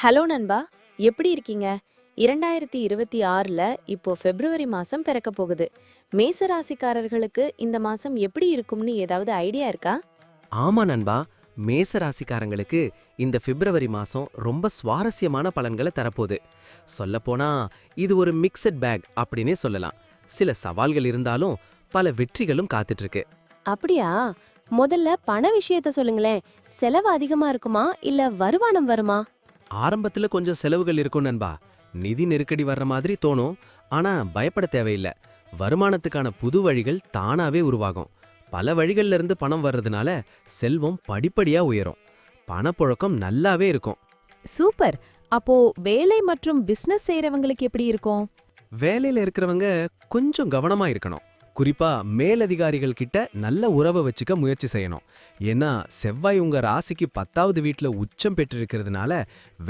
Hello நண்பா, எப்படி இருக்கீங்க? 2026ல இப்போ பிப்ரவரி மாசம் பிறக்க போகுது. மேச ராசிக்காரர்களுக்கு இந்த மாசம் எப்படி இருக்கும்னு ஏதாவது ஐடியா இருக்கா? ஆமா நண்பா. மேச ராசிக்காரங்களுக்கு இந்த பிப்ரவரி மாசம் ரொம்ப சுவாரஸ்யமான பலன்களை தரப்போகுது. சொல்லப்போனா இது ஒரு மிக்சட் பேக் அப்படின்னே சொல்லலாம். சில சவால்கள் இருந்தாலும் பல வெற்றிகளும் காத்துட்டு இருக்கு. அப்படியா? முதல்ல பண விஷயத்த சொல்லுங்களேன். செலவு அதிகமா இருக்குமா இல்ல வருமானம் வருமா? ஆரம்பத்துல கொஞ்சம் செலவுகள் இருக்கும் நண்பா. நிதி நெருக்கடி வர்ற மாதிரி தோணும். ஆனா பயப்பட தேவையில்ல. வருமானத்துக்கான புது வழிகள் தானாவே உருவாகும். பல வழிகள்ல இருந்து பணம் வர்றதுனால செல்வம் படிப்படியா உயரும். பணப்புழக்கம் நல்லாவே இருக்கும். சூப்பர். அப்போ வேலை மற்றும் பிசினஸ் செய்றவங்களுக்கு எப்படி இருக்கும்? வேலையில இருக்கிறவங்க கொஞ்சம் கவனமா இருக்கணும். குறிப்பா மேலதிகாரிகள் கிட்ட நல்ல உறவை வச்சுக்க முயற்சி செய்யணும். ஏன்னா செவ்வாய் உங்க ராசிக்கு 10வது வீட்ல உச்சம் பெற்றிருக்கிறதுனால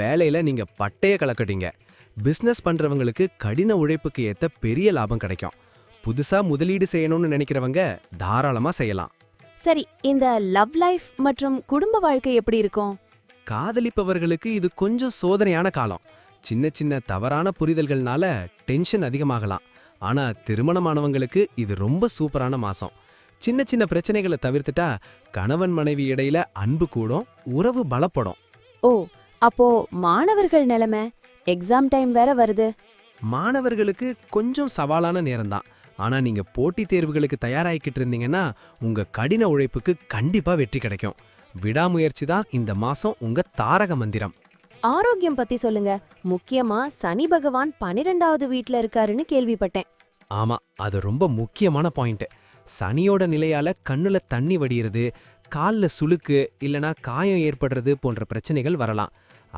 வேலையில நீங்க பட்டைய கலக்கட்டீங்க. பிசினஸ் பண்றவங்களுக்கு கடின உழைப்புக்கு ஏத்த பெரிய லாபம் கிடைக்கும். புதுசா முதலீடு செய்யணும்னு நினைக்கிறவங்க தாராளமா செய்யலாம். சரி, இந்த லவ் லைஃப் மற்றும் குடும்ப வாழ்க்கை எப்படி இருக்கும்? காதலிப்பவர்களுக்கு இது கொஞ்சம் சோதனையான காலம். சின்ன சின்ன தவறான புரிதல்கள்னால டென்ஷன் அதிகமாகலாம். ஆனா திருமணமானவங்களுக்கு இது ரொம்ப சூப்பரான மாசம். சின்ன சின்ன பிரச்சனைகளை தவிர்த்துட்டா கணவன் மனைவி இடையில அன்பு கூடும், உறவு பலப்படும். ஓ, அப்போ மாணவர்கள் நிலைமை, எக்ஸாம் டைம் வேற வருது. மாணவர்களுக்கு கொஞ்சம் சவாலான நேரம்தான். ஆனா நீங்க போட்டித் தேர்வுகளுக்கு தயாராகிக்கிட்டு இருந்தீங்கன்னா உங்க கடின உழைப்புக்கு கண்டிப்பா வெற்றி கிடைக்கும். விடாமுயற்சி தான் இந்த மாசம் உங்க தாரக மந்திரம். ஆரோக்கியம் பத்தி சொல்லுங்க. முக்கியமா சனி பகவான் 12வது வீட்ல இருக்காருன்னு கேள்விப்பட்டேன். ஆமா, அது ரொம்ப முக்கியமான பாயிண்ட். சனியோட நிலையால கண்ணுல தண்ணி வடியிறது, கால்ல சுளுக்கு இல்லனா காயம் ஏற்படுறது போன்ற பிரச்சனைகள் வரலாம்.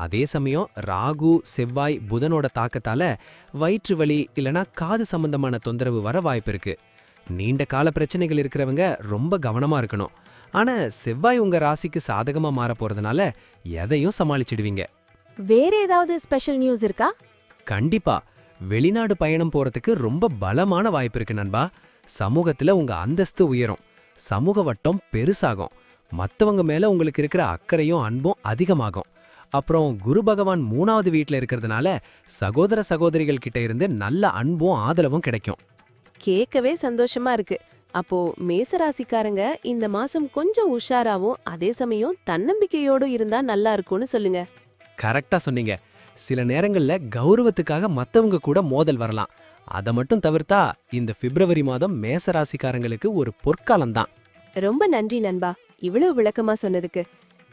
அதே சமயம் ராகு செவ்வாய் புதனோட தாக்கத்தால வயிற்று வலி இல்லனா காது சம்பந்தமான தொந்தரவு வர வாய்ப்பு இருக்கு. நீண்ட கால பிரச்சனைகள் இருக்கிறவங்க ரொம்ப கவனமா இருக்கணும். ஆனா செவ்வாய் உங்க ராசிக்கு சாதகமா மாற போறதுனால எதையும் சமாளிச்சிடுவீங்க. வேற ஏதாவது ஸ்பெஷல் நியூஸ் இருக்கா? கண்டிப்பா. வெளிநாடு பயணம் போறதுக்கு ரொம்ப பலமான வாய்ப்பு இருக்கு நண்பா. சமூகத்துல உங்க அந்தஸ்து உயரும். சமூக வட்டம் பெருசாகும். மத்தவங்க மேல உங்களுக்கு இருக்கிற அக்கறையும் அன்பும் அதிகமாகும். அப்புறம் குரு பகவான் 3வது வீட்ல இருக்கிறதுனால சகோதர சகோதரிகள் கிட்ட இருந்து நல்ல அன்பும் ஆதரவும் கிடைக்கும். கேட்கவே சந்தோஷமா இருக்கு. அப்போ மேசராசிக்காரங்க இந்த மாசம் கொஞ்சம் உஷாராவும் அதே சமயம் தன்னம்பிக்கையோடு இருந்தா நல்லா இருக்கும்னு சொல்லுங்க. கரெக்டா சொன்னீங்க. சில நேரங்கள்ல கௌரவத்துக்காக மத்தவங்க கூட மோதல் வரலாம். அதை மட்டும் தவிர்த்தா இந்த பிப்ரவரி மாதம் மேசராசிக்காரங்களுக்கு ஒரு பொற்காலம்தான். ரொம்ப நன்றி நண்பா, இவ்வளவு விளக்கமா சொன்னதுக்கு.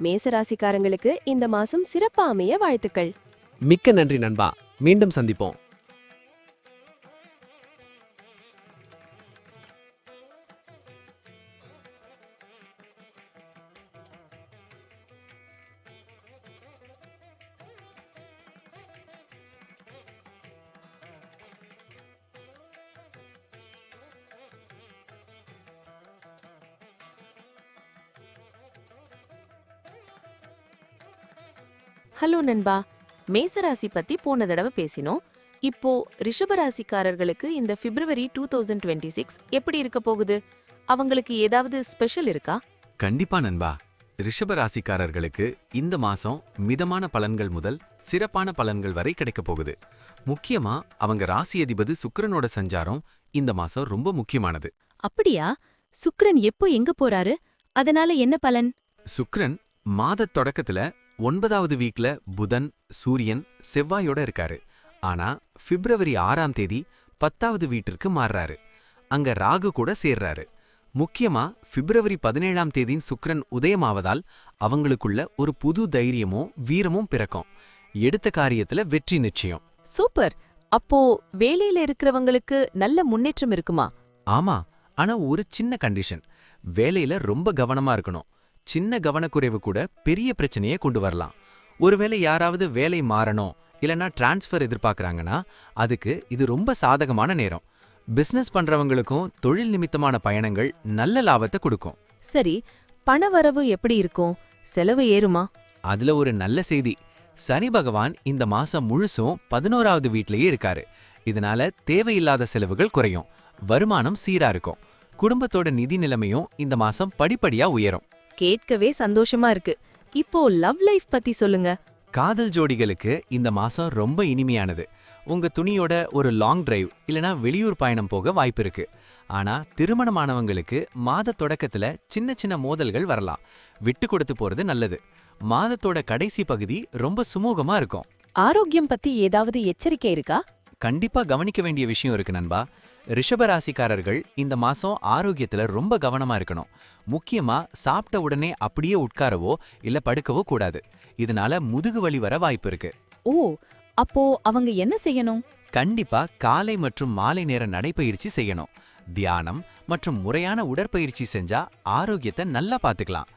மேசராசிக்காரங்களுக்கு இந்த மாசம் சிறப்பா அமைய வாழ்த்துக்கள். மிக்க நன்றி நண்பா. மீண்டும் சந்திப்போம். ஹலோ நண்பா, மேசராசி பத்தி போன தடவை பேசினோம். இப்போ ரிஷபராசிக்காரர்களுக்கு இந்த பிப்ரவரி 2026 எப்படி இருக்க போகுது? அவங்களுக்கு ஏதாவது ஸ்பெஷல் இருக்கா? கண்டிப்பா நண்பா. ரிஷப ராசிக்காரர்களுக்கு இந்த மாசம் மிதமான பலன்கள் முதல் சிறப்பான பலன்கள் வரை கிடைக்கப் போகுது. முக்கியமா அவங்க ராசி அதிபதி சுக்கிரனோட சஞ்சாரம் இந்த மாசம் ரொம்ப முக்கியமானது. அப்படியா? சுக்கிரன் எப்போ எங்க போறாரு? அதனால என்ன பலன்? சுக்கிரன் மாதத் தொடக்கத்துல 9வது வீக்ல புதன் சூரியன் செவ்வாயோட இருக்காரு. ஆனா பிப்ரவரி 6ஆம் தேதி 10வது வீட்டிற்கு மாறுறாரு. அங்க ராகு கூட சேர்றாரு. முக்கியமா பிப்ரவரி 17ஆம் தேதியின் சுக்கிரன் உதயமாவதால் அவங்களுக்குள்ள ஒரு புது தைரியமும் வீரமும் பிறக்கும். எடுத்த காரியத்துல வெற்றி நிச்சயம். சூப்பர். அப்போ வேலையில இருக்கிறவங்களுக்கு நல்ல முன்னேற்றம் இருக்குமா? ஆமா, ஆனா ஒரு சின்ன கண்டிஷன். வேலையில ரொம்ப கவனமா இருக்கணும். சின்ன கவனக்குறைவு கூட பெரிய பிரச்சனையை கொண்டு வரலாம். ஒருவேளை யாராவது வேலை மாறணும் இல்லனா டிரான்ஸ்ஃபர் எதிர்பார்க்கறாங்கன்னா அதுக்கு இது ரொம்ப சாதகமான நேரம். பிசினஸ் பண்றவங்களுக்கும் தொழில் நிமித்தமான பயணங்கள் நல்ல லாபத்தை கொடுக்கும். சரி, பணவரவு எப்படி இருக்கும்? செலவு ஏறுமா? அதுல ஒரு நல்ல செய்தி. சனி பகவான் இந்த மாசம் முழுசும் 11வது வீட்லயே இருக்காரு. இதனால தேவையில்லாத செலவுகள் குறையும். வருமானம் சீரா இருக்கும். குடும்பத்தோட நிதி நிலைமையும் இந்த மாசம் படிப்படியா உயரும். கேட்கவே சந்தோஷமா இருக்கு. இப்போ லவ் லைஃப் பத்தி சொல்லுங்க. காதல் ஜோடிகளுக்கு இந்த மாசம் ரொம்ப இனிமையானது. உங்க துணியோட ஒரு லாங் டிரைவ் இல்லனா வெளியூர் பயணம் போக வாய்ப்பு இருக்கு. ஆனா திருமணமானவங்களுக்கு மாத தொடக்கத்துல சின்ன சின்ன மோதல்கள் வரலாம். விட்டு கொடுத்து போறது நல்லது. மாதத்தோட கடைசி பகுதி ரொம்ப சுமூகமா இருக்கும். ஆரோக்கியம் பத்தி ஏதாவது எச்சரிக்கை இருக்கா? கண்டிப்பா கவனிக்க வேண்டிய விஷயம் இருக்கு நண்பா. ரிஷபராசிக்காரர்கள் இந்த மாசம் ஆரோக்கியத்துல ரொம்ப கவனமா இருக்கணும். முக்கியமா சாப்பிட்ட உடனே அப்படியே உட்காரவோ இல்ல படுக்கவோ கூடாது. இதனால முதுகு வலி வர வாய்ப்பு இருக்கு. ஓ, அப்போ அவங்க என்ன செய்யணும்? கண்டிப்பா காலை மற்றும் மாலை நேர நடைப்பயிற்சி செய்யணும். தியானம் மற்றும் முறையான உடற்பயிற்சி செஞ்சா ஆரோக்கியத்தை நல்லா பாத்துக்கலாம்.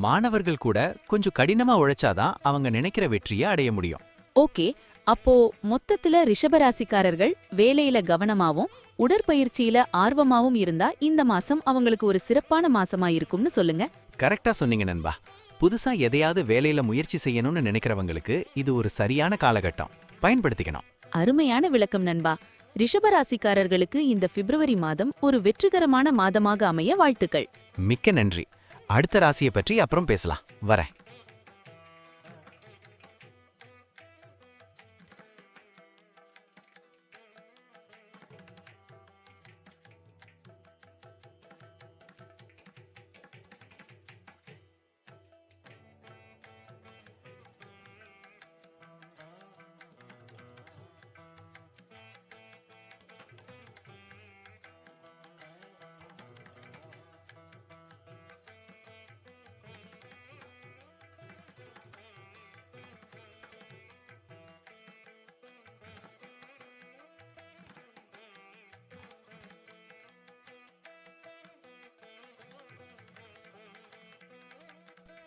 மாணவர்கள் கூட கொஞ்சம் கடினமா உழைச்சாதான் அவங்க நினைக்கிற வெற்றியை அடைய முடியும். ஓகே, அப்போ மொத்தத்துல ரிஷபராசிக்காரர்கள் வேலையில கவனமாவும் உடற்பயிற்சியில ஆர்வமாவும் இருந்தா இந்த மாசம் அவங்களுக்கு ஒரு சிறப்பான மாசமா இருக்கும்னு சொல்லுங்க. கரெக்டா சொன்னீங்க நண்பா. புதுசா எதையாவது வேலையில முயற்சி செய்யணும்னு நினைக்கிறவங்களுக்கு இது ஒரு சரியான காலகட்டம். பயன்படுத்திக்கணும். அருமையான விளக்கம் நண்பா. ரிஷபராசிக்காரர்களுக்கு இந்த பிப்ரவரி மாதம் ஒரு வெற்றிகரமான மாதமாக அமைய வாழ்த்துக்கள். மிக்க நன்றி. அடுத்த ராசியை பற்றி அப்புறம் பேசலாம். வரேன்.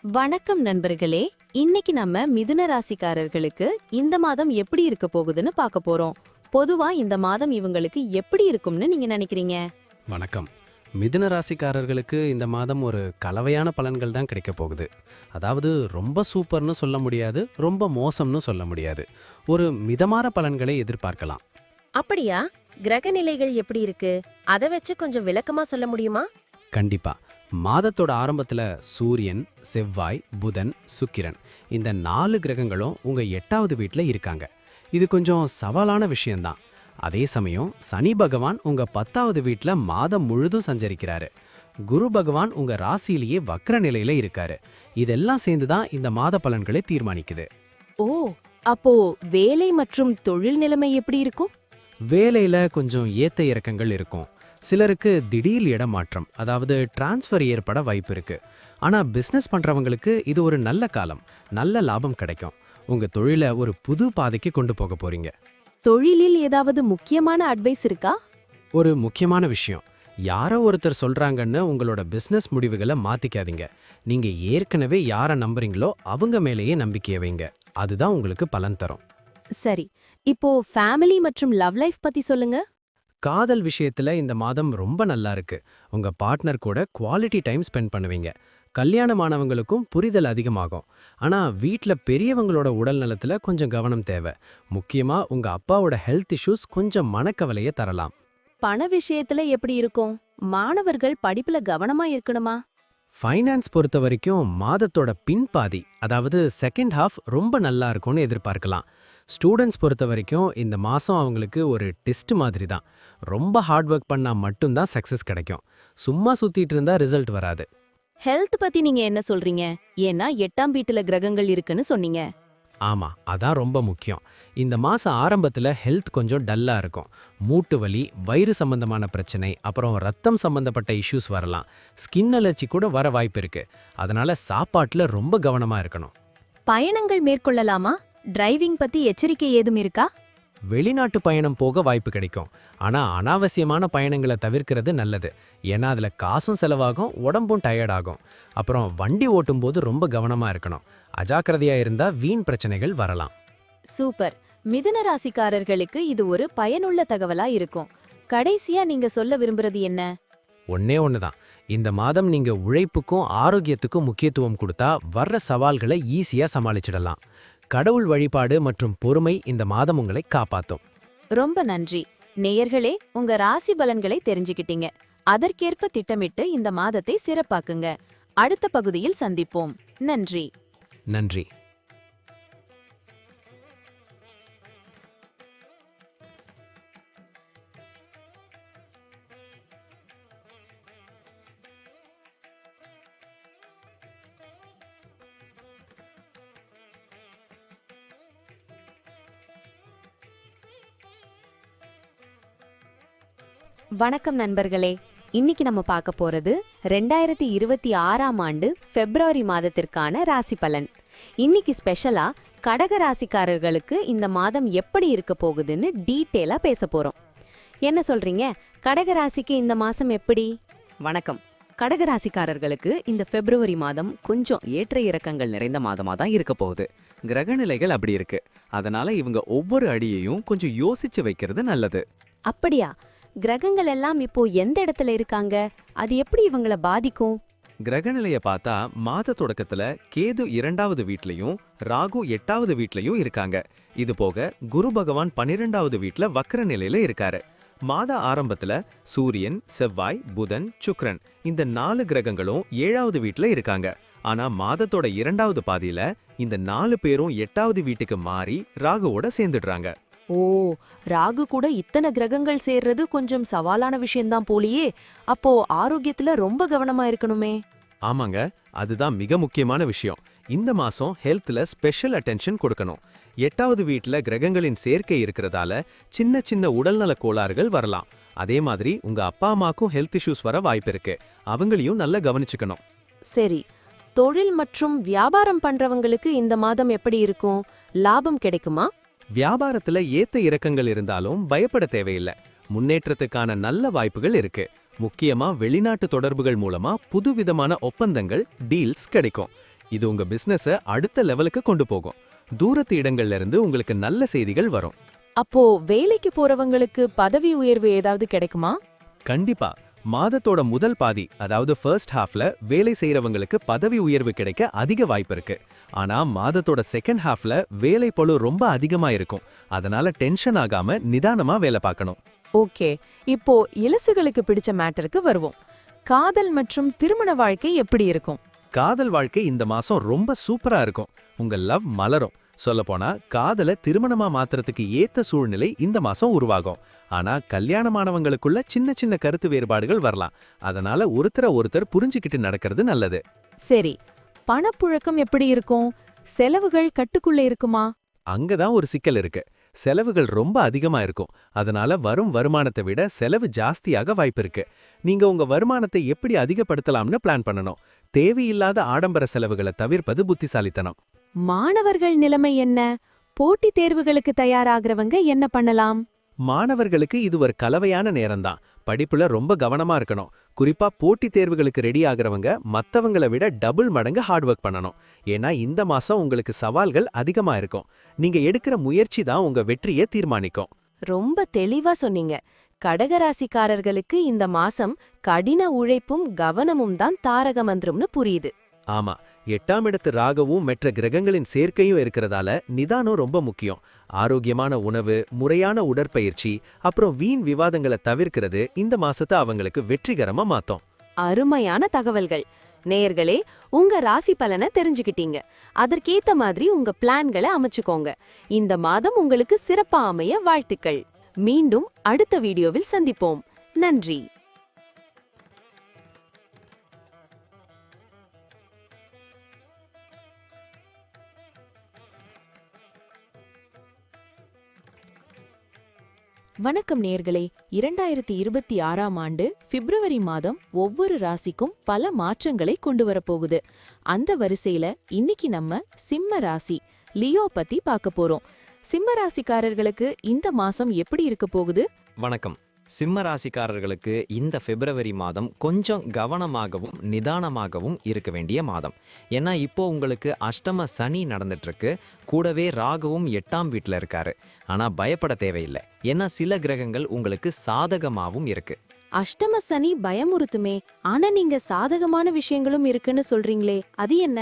வணக்கம் நண்பர்களே, இன்னைக்கு நம்ம மிதுன ராசிக்காரர்களுக்கு இந்த மாதம் எப்படி இருக்க போகுதுன்னு பார்க்க போறோம். பொதுவா இந்த மாதம் இவங்களுக்கு எப்படி இருக்கும்னு நீங்க நினைக்கிறீங்க? வணக்கம். மிதுன ராசிக்காரர்களுக்கு இந்த மாதம் ஒரு கலவையான பலன்கள் தான் கிடைக்க போகுது. அதாவது ரொம்ப சூப்பர்னு சொல்ல முடியாது, ரொம்ப மோசம்னு சொல்ல முடியாது. ஒரு மிதமான பலன்களை எதிர்பார்க்கலாம். அப்படியா? கிரக நிலைகள் எப்படி இருக்கு? அதை வச்சு கொஞ்சம் விளக்கமா சொல்ல முடியுமா? கண்டிப்பா. மாதத்தோட ஆரம்பத்துல சூரியன், செவ்வாய், புதன், சுக்கிரன் இந்த 4 கிரகங்களும் உங்க 8வது வீட்ல இருக்காங்க. இது கொஞ்சம் சவாலான விஷயம்தான். அதே சமயம் சனி பகவான் உங்க 10வது வீட்ல மாதம் முழுதும் சஞ்சரிக்கிறாரு. குரு பகவான் உங்க ராசியிலேயே வக்ர நிலையில இருக்காரு. இதெல்லாம் சேர்ந்துதான் இந்த மாத பலன்களை தீர்மானிக்குது. ஓ, அப்போ வேலை மற்றும் தொழில் நிலைமை எப்படி இருக்கும்? வேலையில கொஞ்சம் ஏத்த இறக்கங்கள் இருக்கும். சிலருக்கு திடீர் இடமாற்றம், அதாவது டிரான்ஸ்ஃபர் ஏற்பட வாய்ப்பு இருக்கு. ஆனா பிசினஸ் பண்றவங்களுக்கு இது ஒரு நல்ல காலம். நல்ல லாபம் கிடைக்கும். உங்க தொழிலை ஒரு புது பாதைக்கு கொண்டு போக போறீங்க. தொழிலில் ஏதாவது முக்கியமான அட்வைஸ் இருக்கா? ஒரு முக்கியமான விஷயம், யாரோ ஒருத்தர் சொல்றாங்கன்னு உங்களோட பிசினஸ் முடிவுகளை மாத்திக்காதீங்க. நீங்க ஏற்கனவே யாரை நம்புறீங்களோ அவங்க மேலேயே நம்பிக்கையை வைங்க. அதுதான் உங்களுக்கு பலன் தரும். சரி, இப்போ ஃபேமிலி மற்றும் லவ் லைஃப் பத்தி சொல்லுங்க. காதல் விஷயத்துல இந்த மாதம் ரொம்ப நல்லா இருக்கு. உங்க பார்ட்னர் கூட குவாலிட்டி டைம் ஸ்பெண்ட் பண்ணுவீங்க. கல்யாணமானவங்களுக்கும் புரிதல் அதிகமாகும். ஆனா வீட்ல பெரியவங்களோட உடல் நலத்துல கொஞ்சம் கவனம் தேவை. முக்கியமா உங்க அப்பாவோட ஹெல்த் இஷ்யூஸ் கொஞ்சம் மனக்கவலையை தரலாம். பண விஷயத்துல எப்படி இருக்கும்? மாணவர்கள் படிப்புல கவனமா இருக்கணுமா? ஃபைனான்ஸ் பொறுத்த வரைக்கும் மாதத்தோட பின்பாதி, அதாவது செகண்ட் ஹாஃப் ரொம்ப நல்லா இருக்கும்னு எதிர்பார்க்கலாம். ஸ்டூடெண்ட்ஸ் பொறுத்த வரைக்கும் இந்த மாதம் அவங்களுக்கு ஒரு டெஸ்ட் மாதிரி தான். ரொம்ப ஹார்ட் ஒர்க் பண்ணா மட்டும்தான் சக்ஸஸ் கிடைக்கும். சும்மா சுத்திட்டு இருந்தா ரிசல்ட் வராது. ஹெல்த் பத்தி நீங்க என்ன சொல்றீங்க? ஏன்னா 8ஆம் வீட்டுல கிரகங்கள் இருக்குன்னு சொன்னீங்க. ஆமா, அதான் ரொம்ப முக்கியம். இந்த மாசம் ஆரம்பத்துல ஹெல்த் கொஞ்சம் டல்லா இருக்கும். மூட்டு வலி, வயிறு சம்பந்தமான பிரச்சனை, அப்புறம் ரத்தம் சம்பந்தப்பட்ட இஷ்யூஸ் வரலாம். ஸ்கின் அலர்ஜி கூட வர வாய்ப்பு இருக்கு. அதனால சாப்பாட்டுல ரொம்ப கவனமா இருக்கணும். பயணங்கள் மேற்கொள்ளலாமா? டிரைவிங் பத்தி எச்சரிக்கை ஏதும் இருக்கா? வெளிநாட்டு பயணம் போக வாய்ப்பு கிடைக்கும். ஆனா அனாவசியமான பயணங்களை தவிர்க்கிறது நல்லது. ஏன்னா அதுல காசும் செலவாகும், உடம்பும் டயர்ட் ஆகும். அப்புறம் வண்டி ஓட்டும் போது ரொம்ப கவனமா இருக்கணும். அஜாக்கிரதையா இருந்தா வீண் பிரச்சனைகள் வரலாம். சூப்பர். மிதுன ராசிக்காரர்களுக்கு இது ஒரு பயனுள்ள தகவலா இருக்கும். கடைசியா நீங்க சொல்ல விரும்புறது என்ன? ஒண்ணே ஒண்ணுதான். இந்த மாதம் நீங்க உழைப்புக்கும் ஆரோக்கியத்துக்கும் முக்கியத்துவம் கொடுத்தா வர்ற சவால்களை ஈஸியா சமாளிச்சிடலாம். கடவுள் வழிபாடு மற்றும் பொறுமை இந்த மாதம் உங்களை காப்பாத்தும். ரொம்ப நன்றி. நேயர்களே, உங்க ராசி பலன்களை தெரிஞ்சுக்கிட்டீங்க. அதற்கேற்ப திட்டமிட்டு இந்த மாதத்தை சிறப்பாக்குங்க. அடுத்த பகுதியில் சந்திப்போம். நன்றி. நன்றி. வணக்கம் நண்பர்களே. இன்னைக்கு நம்ம பார்க்க போறது 2026ஆம் ஆண்டு பிப்ரவரி மாதத்திற்கான ராசி பலன். இன்னைக்கு ஸ்பெஷலா கடக ராசிக்காரர்களுக்கு இந்த மாதம் எப்படி இருக்க போகுதுன்னு டீட்டெயிலா பேச போறோம். என்ன சொல்றீங்க, கடக ராசிக்கு இந்த மாசம் எப்படி? வணக்கம். கடகராசிக்காரர்களுக்கு இந்த பிப்ரவரி மாதம் கொஞ்சம் ஏற்ற இறக்கங்கள் நிறைந்த மாதமா தான் இருக்க போகுது. கிரகநிலைகள் அப்படி இருக்கு. அதனால இவங்க ஒவ்வொரு அடியையும் கொஞ்சம் யோசிச்சு வைக்கிறது நல்லது. அப்படியா? கிரகங்கள் எல்லாம் இப்போ எந்த இடத்துல இருக்காங்க? அது எப்படி இவங்கள பாதிக்கும்? கிரகநிலைய பார்த்தா மாத தொடக்கத்துல கேது 2வது வீட்லயும் ராகு 8வது வீட்லயும் இருக்காங்க. இது போக குரு பகவான் 12வது வீட்ல வக்ர நிலையில இருக்காரு. மாத ஆரம்பத்துல சூரியன், செவ்வாய், புதன், சுக்கிரன் இந்த 4 கிரகங்களும் 7வது வீட்ல இருக்காங்க. ஆனா மாதத்தோட 2வது பாதியில இந்த 4 பேரும் 8வது வீட்டுக்கு மாறி ராகுவோட சேர்ந்துடுறாங்க. ஓ, ராகு கூட இத்தனை கிரகங்கள் சேர்றது கொஞ்சம் சவாலான விஷயம்தான் போலியே. அப்போ ஆரோக்கியத்துல ரொம்ப கவனமா இருக்கணுமே. ஆமாங்க, அதுதான் மிக முக்கியமான விஷயம். இந்த மாசம் ஹெல்த்ல ஸ்பெஷல் அட்டென்ஷன் கொடுக்கணும். 8வது வீட்ல கிரகங்களின் சேர்க்கை இருக்கிறதால சின்ன சின்ன உடல்நல கோளாறுகள் வரலாம். அதே மாதிரி உங்க அப்பா அம்மாக்கும் ஹெல்த் இஷ்யூஸ் வர வாய்ப்பு இருக்கு. அவங்களையும் நல்லா கவனிச்சுக்கணும். சரி, தொழில் மற்றும் வியாபாரம் பண்றவங்களுக்கு இந்த மாதம் எப்படி இருக்கும்? லாபம் கிடைக்குமா? வியாபாரத்துல ஏத்த இறக்கங்கள் இருந்தாலும் பயப்பட தேவையில்லை. முன்னேற்றத்துக்கான நல்ல வாய்ப்புகள் இருக்கு. முக்கியமா வெளிநாட்டு தொடர்புகள் மூலமா புதுவிதமான ஒப்பந்தங்கள், டீல்ஸ் கிடைக்கும். இது உங்க பிசினஸ அடுத்த லெவலுக்கு கொண்டு போகும். தூரத்து இடங்கள்ல இருந்து உங்களுக்கு நல்ல செய்திகள் வரும். அப்போ வேலைக்கு போறவங்களுக்கு பதவி உயர்வு ஏதாவது கிடைக்குமா? கண்டிப்பா. மாதத்தோட முதல் பாதி, அதாவது ஃபர்ஸ்ட் ஹாஃப்ல வேலை செய்யறவங்களுக்கு பதவி உயர்வு கிடைக்க அதிக வாய்ப்பு இருக்கு. ஆனா மாதத்தோட செகண்ட் ஹாஃப்ல வேலை பளு ரொம்ப அதிகமா இருக்கும். அதனால டென்ஷன் ஆகாம நிதானமா வேலை பார்க்கணும். ஓகே, இப்போ இலசுகளுக்கு பிடிச்ச மேட்டருக்கு வருவோம். காதல் மற்றும் திருமண வாழ்க்கை எப்படி இருக்கும்? காதல் வாழ்க்கை இந்த மாசம் ரொம்ப சூப்பரா இருக்கும். உங்க லவ் மலரும். சொல்லப்போனா காதல திருமணமா மாத்துறதுக்கு ஏத்த சூழ்நிலை இந்த மாசம் உருவாகும். ஆனா கல்யாணமானவங்களுக்குள்ள சின்ன சின்ன கருத்து வேறுபாடுகள் வரலாம். அதனால ஒருத்தர் புரிஞ்சுக்கிட்டு நடக்கிறது நல்லது. சரி, பணப்புழக்கம் எப்படி இருக்கும்? செலவுகள் கட்டுக்குள்ள இருக்குமா? அங்கதான் ஒரு சிக்கல் இருக்கு. செலவுகள் ரொம்ப அதிகமா இருக்கும். அதனால வரும் வருமானத்தை விட செலவு ஜாஸ்தியாக வாய்ப்பு இருக்கு. நீங்க உங்க வருமானத்தை எப்படி அதிகப்படுத்தலாம்னு பிளான் பண்ணணும். தேவையில்லாத ஆடம்பர செலவுகளை தவிர்ப்பது புத்திசாலித்தனம். மாணவர்கள் நிலைமை என்ன? போட்டித் தேர்வுகளுக்கு தயாராகிறவங்க என்ன பண்ணலாம்? மாணவர்களுக்கு இது ஒரு கலவையான நேரம்தான். படிப்புல ரொம்ப கவனமா இருக்கணும். குறிப்பா போட்டித் தேர்வுகளுக்கு ரெடி ஆகிறவங்க மத்தவங்களை விட டபுள் மடங்கு ஹார்ட் ஒர்க் பண்ணணும். ஏன்னா இந்த மாசம் உங்களுக்கு சவால்கள் அதிகமா இருக்கும். நீங்க எடுக்கிற முயற்சி தான் உங்க வெற்றியை தீர்மானிக்கும். ரொம்ப தெளிவா சொன்னீங்க. கடகராசிக்காரர்களுக்கு இந்த மாசம் கடின உழைப்பும் கவனமும் தான் தாரக மந்திரம்னு புரியுது. ஆமா, 8ஆம் இடத்து ராகவும் மற்ற கிரகங்களின் சேர்க்கையும் இருக்கிறதால நிதானம் ரொம்ப முக்கியம். ஆரோக்கியமான உணவு, முறையான உடற்பயிற்சி, அப்புறம் வீண் விவாதங்களை தவிர்க்கிறது இந்த மாசத்தை அவங்களுக்கு வெற்றிகரமா மாத்தும். அருமையான தகவல்கள். நேயர்களே, உங்க ராசி பலனை தெரிஞ்சுக்கிட்டீங்க. அதற்கேத்த மாதிரி உங்க பிளான்களை அமைச்சுக்கோங்க. இந்த மாதம் உங்களுக்கு சிறப்பா அமைய வாழ்த்துக்கள். மீண்டும் அடுத்த வீடியோவில் சந்திப்போம். நன்றி. வணக்கம் நேயர்களே. 2026ஆம் ஆண்டு பிப்ரவரி மாதம் ஒவ்வொரு ராசிக்கும் பல மாற்றங்களை கொண்டு வரப்போகுது. அந்த வரிசையில இன்னைக்கு நம்ம சிம்ம ராசி லியோ பத்தி பார்க்க போறோம். சிம்ம ராசிக்காரர்களுக்கு இந்த மாசம் எப்படி இருக்க போகுது? வணக்கம். சிம்ம ராசிக்காரர்களுக்கு இந்த பிப்ரவரி மாதம் கொஞ்சம் கவனமாகவும் நிதானமாகவும் இருக்க வேண்டிய மாதம். ஏன்னா இப்போ உங்களுக்கு அஷ்டம சனி நடந்துட்டு இருக்கு. கூடவே ராகுவும் 8ஆம் வீட்டில் இருக்காரு. ஆனா பயப்பட தேவையில்லை. ஏன்னா சில கிரகங்கள் உங்களுக்கு சாதகமாகவும் இருக்கு. அஷ்டம சனி பயமுறுத்துமே. ஆனா நீங்க சாதகமான விஷயங்களும் இருக்குன்னு சொல்றீங்களே, அது என்ன?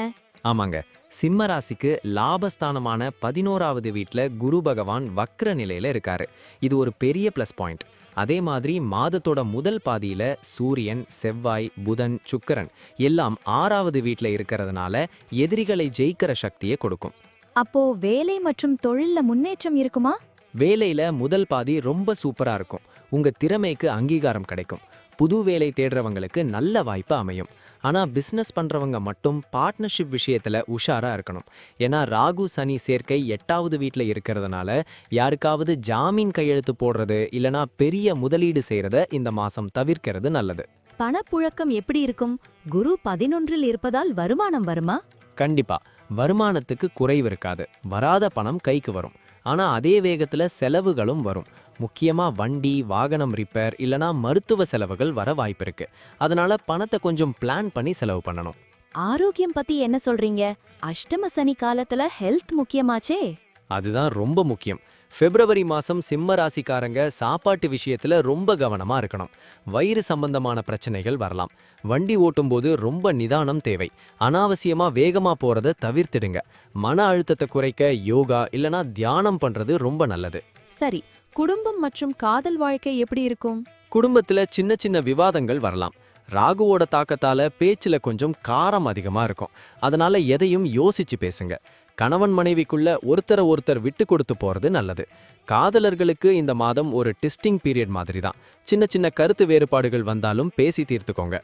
ஆமாங்க, சிம்ம ராசிக்கு லாபஸ்தானமான 11வது வீட்டில் குரு பகவான் வக்ர நிலையில இருக்காரு. இது ஒரு பெரிய ப்ளஸ் பாயிண்ட். அதே மாதிரி மாதத்தோட முதல் பாதியில சூரியன், செவ்வாய், புதன், சுக்கிரன் எல்லாம் 6வது வீட்டில் இருக்கிறதுனால எதிரிகளை ஜெயிக்கிற சக்தியை கொடுக்கும். அப்போ வேலை மற்றும் தொழில்ல முன்னேற்றம் இருக்குமா? வேலையில முதல் பாதி ரொம்ப சூப்பரா இருக்கும். உங்க திறமைக்கு அங்கீகாரம் கிடைக்கும். புது வேலை தேடுறவங்களுக்கு நல்ல வாய்ப்பு அமையும். ஆனா பிசினஸ் பண்றவங்க மட்டும் பார்ட்னர்ஷிப் விஷயத்துல உஷாரா இருக்கணும். ஏன்னா ராகு சனி சேர்க்கை 8வது வீட்ல இருக்கிறதுனால யாருக்காவது ஜாமீன் கையெழுத்து போடுறது இல்லனா பெரிய முதலீடு செய்யறத இந்த மாசம் தவிர்க்கிறது நல்லது. பணப்புழக்கம் எப்படி இருக்கும்? குரு 11இல் இருப்பதால் வருமானம் வருமா? கண்டிப்பா வருமானத்துக்கு குறைவு இருக்காது. வராத பணம் கைக்கு வரும். ஆனா அதே வேகத்துல செலவுகளும் வரும். முக்கியமா வண்டி வாகனம் ரிப்பேர் இல்லனா மருத்துவ செலவுகள் வர வாய்ப்பு இருக்கு. அதனால பணத்தை கொஞ்சம் பிளான் பண்ணி செலவு பண்ணணும். ஆரோக்கியம் பத்தி என்ன சொல்றீங்க? அஷ்டம சனி காலத்துல ஹெல்த் முக்கியமாச்சே. அதுதான் ரொம்ப முக்கியம். பிப்ரவரி மாசம் சிம்ம ராசிக்காரங்க சாப்பாட்டு விஷயத்துல ரொம்ப கவனமா இருக்கணும். வயிறு சம்பந்தமான பிரச்சனைகள் வரலாம். வண்டி ஓட்டும்போது ரொம்ப நிதானம் தேவை. அனாவசியமா வேகமா போறத தவிர்த்திடுங்க. மன அழுத்தத்தை குறைக்க யோகா இல்லனா தியானம் பண்றது ரொம்ப நல்லது. சரி, குடும்பம் மற்றும் காதல் வாழ்க்கை எப்படி இருக்கும்? குடும்பத்துல சின்ன சின்ன விவாதங்கள் வரலாம். ராகுவோட தாக்கத்தால பேச்சுல கொஞ்சம் காரம் அதிகமா இருக்கும். அதனால எதையும் யோசிச்சு பேசுங்க. கணவன் மனைவிக்குள்ள ஒருத்தர் விட்டு கொடுத்து போறது நல்லது. காதலர்களுக்கு இந்த மாதம் ஒரு டெஸ்டிங் பீரியட் மாதிரி தான். சின்ன சின்ன கருத்து வேறுபாடுகள் வந்தாலும் பேசி தீர்த்துக்கோங்க.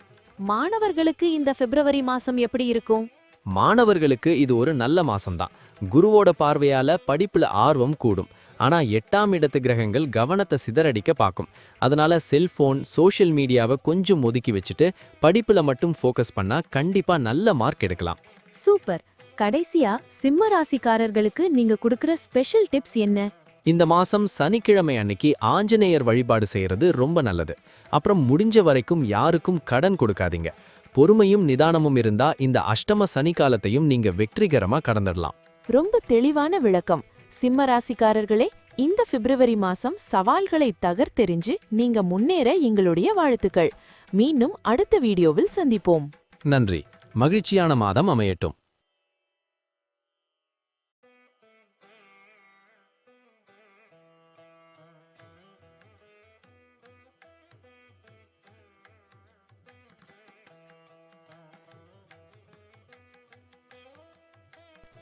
மாணவர்களுக்கு இந்த பிப்ரவரி மாசம் எப்படி இருக்கும்? மாணவர்களுக்கு இது ஒரு நல்ல மாசம்தான். குருவோட பார்வையால படிப்புல ஆர்வம் கூடும். ஆனா 8ஆம் இடத்து கிரகங்கள் கவனத்தை சிதறடிக்க பார்க்கும். அதனால செல்போன் சோஷியல் மீடியாவை கொஞ்சம் ஒதுக்கி வச்சுட்டு படிப்புல மட்டும் ஃபோக்கஸ் பண்ணா கண்டிப்பா நல்ல மார்க் எடுக்கலாம். சூப்பர். கடைசியா சிம்ம ராசிக்காரர்களுக்கு நீங்க கொடுக்கிற ஸ்பெஷல் டிப்ஸ் என்ன? இந்த மாசம் சனிக்கிழமை அன்னைக்கு ஆஞ்சநேயர் வழிபாடு செய்யறது ரொம்ப நல்லது. அப்புறம் முடிஞ்ச வரைக்கும் யாருக்கும் கடன் கொடுக்காதீங்க. பொறுமையும் நிதானமும் இருந்தா இந்த அஷ்டம சனி காலத்தையும் நீங்க வெற்றிகரமா கடந்துடலாம். ரொம்ப தெளிவான விளக்கம். சிம்ம ராசிக்காரர்களே, இந்த பிப்ரவரி மாசம் சவால்களை தகர்த்தெறிஞ்சு நீங்க முன்னேற எங்களுடைய வாழ்த்துக்கள். மீண்டும் அடுத்த வீடியோவில் சந்திப்போம். நன்றி. மகிழ்ச்சியான மாதம் அமையட்டும்.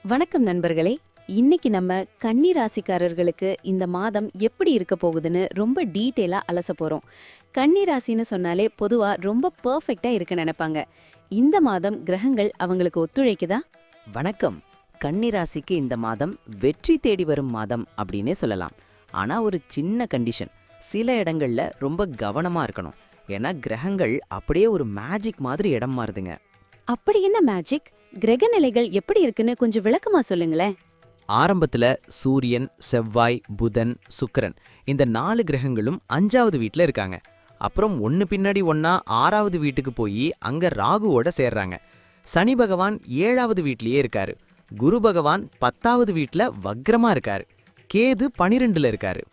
வணக்கம் நண்பர்களே. இன்னைக்கு நம்ம கன்னி ராசிக்காரர்களுக்கு இந்த மாதம் எப்படி இருக்க போகுதுன்னு ரொம்ப டீட்டெயிலா அலச போறோம். கன்னி ராசின்னு சொன்னாலே பொதுவா ரொம்ப பெர்ஃபெக்ட்டா இருக்க நினைப்பாங்க. இந்த மாதம் கிரகங்கள் அவங்களுக்கு ஒத்துழைக்குதா? வணக்கம். கன்னிராசிக்கு இந்த மாதம் வெற்றி தேடி வரும் மாதம் அப்படின்னே சொல்லலாம். ஆனா ஒரு சின்ன கண்டிஷன், சில இடங்கள்ல ரொம்ப கவனமா இருக்கணும். ஏன்னா கிரகங்கள் அப்படியே ஒரு மேஜிக் மாதிரி இடம் மாறுதுங்க. அப்படி என்ன மேஜிக்? கிரக நிலைகள் எப்படி இருக்குன்னு கொஞ்சம் விளக்கமா சொல்லுங்களேன். ஆரம்பத்துல சூரியன் செவ்வாய் புதன் சுக்கிரன் இந்த 4 கிரகங்களும் 5வது வீட்ல இருக்காங்க. அப்புறம் ஒன்னு பின்னாடி ஒன்னா 6வது வீட்டுக்கு போய் அங்க ராகுவோட சேர்றாங்க. சனி பகவான் 7வது வீட்லயே இருக்காரு. குரு பகவான் 10வது வீட்ல வக்ரமா இருக்காரு. கேது 12ல இருக்காரு.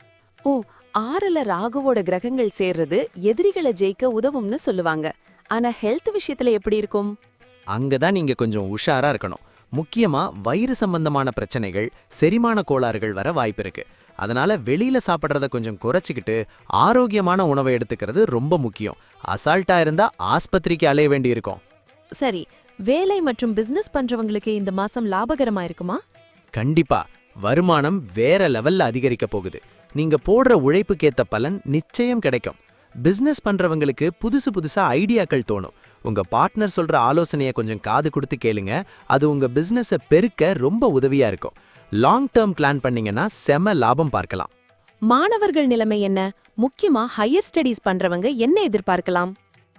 ஓ, 6ல ராகுவோட கிரகங்கள் சேர்றது எதிரிகளை ஜெயிக்க உதவும்னு சொல்லுவாங்க. ஆனா ஹெல்த் விஷயத்துல எப்படி இருக்கும்? அங்கதான் நீங்க கொஞ்சம் உஷாரா இருக்கணும். முக்கியமா வயிறு சம்பந்தமான பிரச்சனைகள் செரிமான கோளாறுகள் வர வாய்ப்பு இருக்கு. அதனால வெளியில சாப்பிட்றத கொஞ்சம் குறைச்சிக்கிட்டு ஆரோக்கியமான உணவை எடுத்துக்கிறது ரொம்ப முக்கியம். அசால்ட்டா இருந்தா ஆஸ்பத்திரிக்கு அலைய வேண்டி இருக்கும். சரி, வேலை மற்றும் பிசினஸ் பண்றவங்களுக்கு இந்த மாசம் லாபகரமா இருக்குமா? கண்டிப்பா வருமானம் வேற லெவல்ல அதிகரிக்க போகுது. நீங்க போடுற உழைப்புக்கேத்த பலன் நிச்சயம் கிடைக்கும். பிசினஸ் பண்றவங்களுக்கு புதுசா ஐடியாக்கள் தோணும். உங்க பார்ட்னர் சொல்ற ஆலோசனையை கொஞ்சம் காது கொடுத்து கேளுங்க. அது உங்க பிசினஸை பெருக்க ரொம்ப உதவியா இருக்கும். லாங் டேர்ம் பிளான் பண்ணீங்கன்னா செம லாபம் பார்க்கலாம். மாணவர்கள் நிலைமை என்ன? முக்கியமா ஹையர் ஸ்டடீஸ் பண்றவங்க என்ன எதிர்பார்க்கலாம்?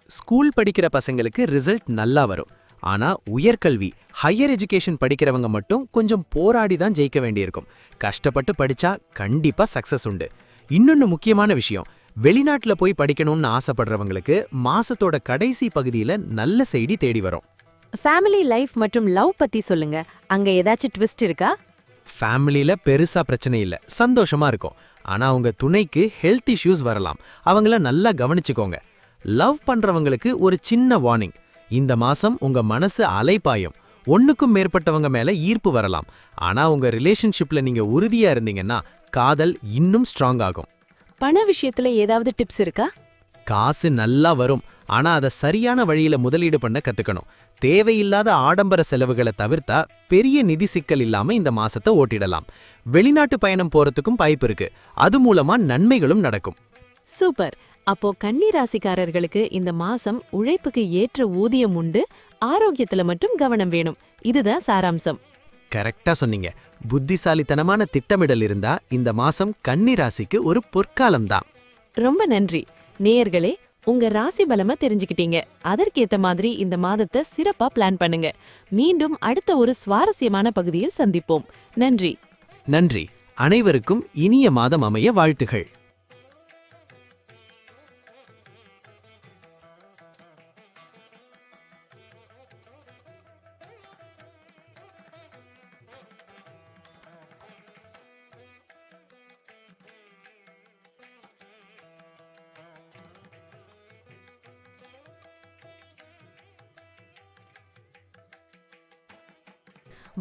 ஸ்கூல் படிக்கிற பசங்களுக்கு ரிசல்ட் நல்லா வரும். ஆனா உயர்கல்வி ஹையர் எஜுகேஷன் படிக்கிறவங்க மட்டும் கொஞ்சம் போராடி தான் ஜெயிக்க வேண்டியிருக்கும். கஷ்டப்பட்டு படிச்சா கண்டிப்பா சக்சஸ் உண்டு. இன்னொன்னு முக்கியமான விஷயம், வெளிநாட்டுல போய் படிக்கணும்னு ஆசைப்படுறவங்களுக்கு மாசத்தோட கடைசி பகுதியில நல்ல செய்தி தேடி வரும். ஃபேமிலி லைஃப் மற்றும் லவ் பத்தி சொல்லுங்க. அங்க ஏதாச்சும் ட்விஸ்ட் இருக்கா? ஃபேமிலியில பெருசா பிரச்சனை இல்ல, சந்தோஷமா இருக்கும். ஆனா உங்க துணைக்கு ஹெல்த் இஷ்யூஸ் வரலாம். அவங்கள நல்லா கவனிச்சுக்கோங்க. லவ் பண்றவங்களுக்கு ஒரு சின்ன வார்னிங். இந்த மாசம் உங்க மனசு அலைப்பாயும். ஒண்ணுக்கும் மேற்பட்டவங்க மேல ஈர்ப்பு வரலாம். ஆனா உங்க ரிலேஷன்ஷிப்ல நீங்க உறுதியா இருந்தீங்கன்னா காதல் இன்னும் ஸ்ட்ராங் ஆகும். பண விஷயத்துல ஏதாவது டிப்ஸ் இருக்கா? காசு நல்லா வரும். ஆனா அதை சரியான வழியில முதலீடு பண்ண கத்துக்கணும். தேவையில்லாத ஆடம்பர செலவுகளை தவிர்த்தா பெரிய நிதி சிக்கல் இல்லாம இந்த மாசத்தை ஓட்டிடலாம். வெளிநாட்டு பயணம் போறதுக்கும் வாய்ப்பு இருக்கு. அது மூலமா நன்மைகளும் நடக்கும். சூப்பர். அப்போ கன்னி ராசிக்காரர்களுக்கு இந்த மாசம் உழைப்புக்கு ஏற்ற ஊதியம் உண்டு, ஆரோக்கியத்துல மட்டும் கவனம் வேணும். இதுதான் சாராம்சம். கரெக்டா சொன்னீங்க. புத்திசாலித்தனமான திட்டமிடல் இருந்தா இந்த மாசம் கன்னி ராசிக்கு ஒரு பொற்காலம் தான். ரொம்ப நன்றி. நேயர்களே, உங்க ராசி பலமா தெரிஞ்சுக்கிட்டீங்க. அதற்கேத்த மாதிரி இந்த மாதத்தை சிறப்பா பிளான் பண்ணுங்க. மீண்டும் அடுத்த ஒரு சுவாரஸ்யமான பகுதியில் சந்திப்போம். நன்றி. நன்றி. அனைவருக்கும் இனிய மாதம் அமைய வாழ்த்துகள்.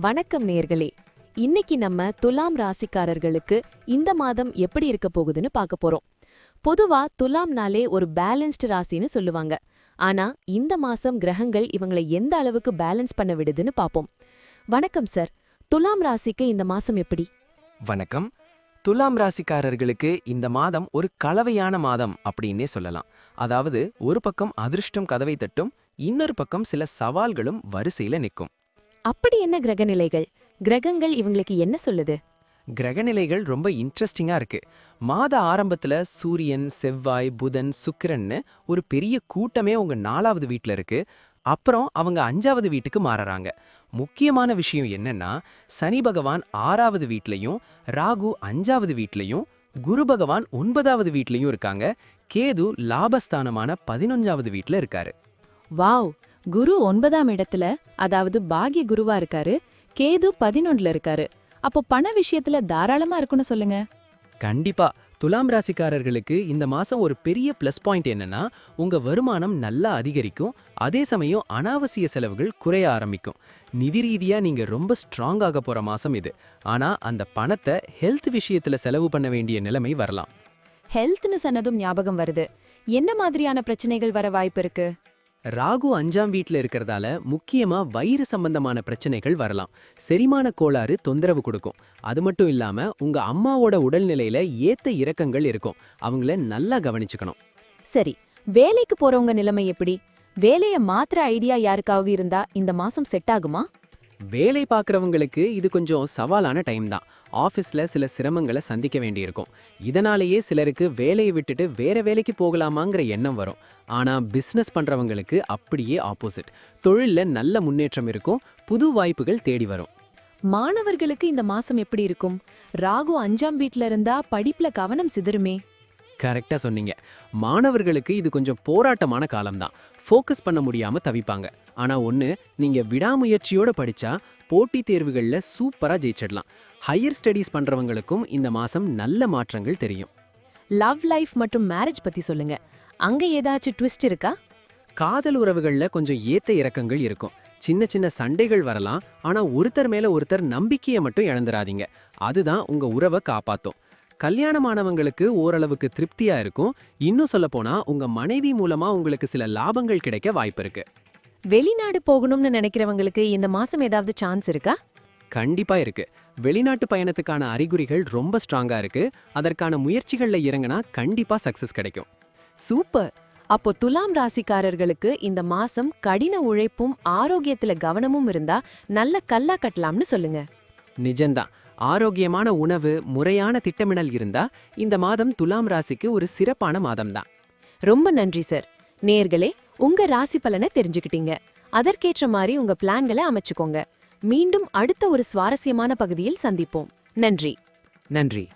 வணக்கம் நேயர்களே. இன்னைக்கு நம்ம துலாம் ராசிக்காரர்களுக்கு இந்த மாதம் எப்படி இருக்க போகுதுன்னு பார்க்க போறோம். பொதுவா துலாம்னாலே ஒரு பேலன்ஸ்டு ராசின்னு சொல்லுவாங்க. ஆனா இந்த மாசம் கிரகங்கள் இவங்களை எந்த அளவுக்கு பேலன்ஸ் பண்ண விடுதுன்னு பாப்போம். வணக்கம் சார். துலாம் ராசிக்கு இந்த மாசம் எப்படி? வணக்கம். துலாம் ராசிக்காரர்களுக்கு இந்த மாதம் ஒரு கலவையான மாதம் அப்படின்னே சொல்லலாம். அதாவது ஒரு பக்கம் அதிர்ஷ்டம் கதவை தட்டும், இன்னொரு பக்கம் சில சவால்களும் வரிசையில நிற்கும். அப்படி என்ன கிரகநிலைகள்? கிரகங்கள் இவங்களுக்கு என்ன சொல்லுது? கிரகநிலைகள் ரொம்ப இன்ட்ரெஸ்டிங்கா இருக்கு. மாத ஆரம்பத்துல சூரியன், செவ்வாய், புதன், சுக்கிரன்னு ஒரு பெரிய கூட்டமே உங்க 4வது வீட்ல இருக்கு. அப்புறம் அவங்க 5வது வீட்டுக்கு மாறறாங்க. முக்கியமான விஷயம் என்னன்னா, சனி பகவான் 6வது வீட்லயும், ராகு 5வது வீட்லயும், குரு பகவான் 9வது வீட்லயும் இருக்காங்க. கேது லாபஸ்தானமான 11வது வீட்ல இருக்காரு. வாவ்! குரு 9ஆம் இடத்துல, அதாவது பாக்ய குருவா இருக்காரு. கேது 11ல இருக்காரு. அப்போ பண விஷயத்துல தாராளமா இருக்குன்னு சொல்லுங்க. கண்டிப்பா. துலாம் ராசிக்காரர்களுக்கு இந்த மாசம் ஒரு பெரிய பிளஸ் பாயிண்ட் என்னன்னா, உங்க வருமானம் நல்லா அதிகரிக்கும். அதே சமயம் அனாவசிய செலவுகள் குறைய ஆரம்பிக்கும். நிதி ரீதியா நீங்க ரொம்ப ஸ்ட்ராங் ஆக போற மாசம் இது. ஆனா அந்த பணத்தை ஹெல்த் விஷயத்துல செலவு பண்ண வேண்டிய நிலைமை வரலாம். ஹெல்த்னு சொன்னதும் ஞாபகம் வருது. என்ன மாதிரியான பிரச்சனைகள் வர வாய்ப்பு இருக்கு? ராகு 5ஆம் வீட்ல இருக்கிறதால முக்கியமா வயிறு சம்பந்தமான பிரச்சனைகள் வரலாம். செரிமான கோளாறு தொந்தரவு கொடுக்கும். அது மட்டும் இல்லாம உங்க அம்மாவோட உடல்நிலையில ஏத்த இறக்கங்கள் இருக்கும். அவங்கள நல்லா கவனிச்சுக்கணும். சரி, வேலைக்கு போறவங்க நிலைமை எப்படி? வேலைய மாத்திர ஐடியா யாருக்காவது இருந்தா இந்த மாசம் செட் ஆகுமா? வேலை பார்க்குறவங்களுக்கு இது கொஞ்சம் சவாலான டைம் தான். ஆஃபீஸில் சில சிரமங்களை சந்திக்க வேண்டியிருக்கும். இதனாலேயே சிலருக்கு வேலையை விட்டுட்டு வேற வேலைக்கு போகலாமாங்கிற எண்ணம் வரும். ஆனால் பிஸ்னஸ் பண்ணுறவங்களுக்கு அப்படியே ஆப்போசிட். தொழிலில் நல்ல முன்னேற்றம் இருக்கும். புது வாய்ப்புகள் தேடி வரும். மாணவர்களுக்கு இந்த மாசம் எப்படி இருக்கும்? ராகு 5ஆம் வீட்ல இருந்தா படிப்புல கவனம் சிதறுமே. கரெக்டாக சொன்னீங்க. மாணவர்களுக்கு இது கொஞ்சம் போராட்டமான காலம்தான். ஃபோக்கஸ் பண்ண முடியாம தவிப்பாங்க. ஆனா ஒன்று, நீங்க விடாமுயற்சியோட படிச்சா போட்டித் தேர்வுகளில் சூப்பரா ஜெயிச்சிடலாம். ஹையர் ஸ்டடீஸ் பண்றவங்களுக்கும் இந்த மாசம் நல்ல மாற்றங்கள் தெரியும். லவ் லைஃப் மற்றும் மேரேஜ் பத்தி சொல்லுங்க. அங்க ஏதாச்சும் ட்விஸ்ட் இருக்கா? காதல் உறவுகள்ல கொஞ்சம் ஏத்த இறக்கங்கள் இருக்கும். சின்ன சின்ன சண்டைகள் வரலாம். ஆனா ஒருத்தர் மேல ஒருத்தர் நம்பிக்கையை மட்டும் இழந்துராதீங்க. அதுதான் உங்க உறவை காப்பாத்தும். கல்யாணமானவங்களுக்கு ஓரளவுக்கு திருப்தியா இருக்கும். இன்னும் சொல்லப்போனா உங்க மனைவி மூலமா உங்களுக்கு சில லாபங்கள் கிடைக்க வாய்ப்பு இருக்கு. வெளிநாடு போகணும்னு நினைக்கிறவங்களுக்கு இந்த மாசம் ஏதாவது சான்ஸ் இருக்கா? கண்டிப்பா இருக்கு. வெளிநாட்டு பயணத்துக்கான அறிகுறிகள் ரொம்ப ஸ்ட்ராங்கா இருக்கு. அதற்கான முயற்சிகள்ல இறங்கினா கண்டிப்பா சக்சஸ் கிடைக்கும். சூப்பர். அப்போ துலாம் ராசிக்காரர்களுக்கு இந்த மாசம் கடின உழைப்பும் ஆரோக்கியத்துல கவனமும் இருந்தா நல்ல கல்லா கட்டலாம்னு சொல்லுங்க. நிஜம்தான். ஆரோக்கியமான உணவு, முறையான திட்டமிடல் இருந்தா இந்த மாதம் துலாம் ராசிக்கு ஒரு சிறப்பான மாதம்தான். ரொம்ப நன்றி சார். நேயர்களே, உங்க ராசி பலனை தெரிஞ்சுக்கிட்டீங்க. அதற்கேற்ற மாதிரி உங்க பிளான்களை அமைச்சுக்கோங்க. மீண்டும் அடுத்த ஒரு சுவாரஸ்யமான பகுதியில் சந்திப்போம். நன்றி. நன்றி.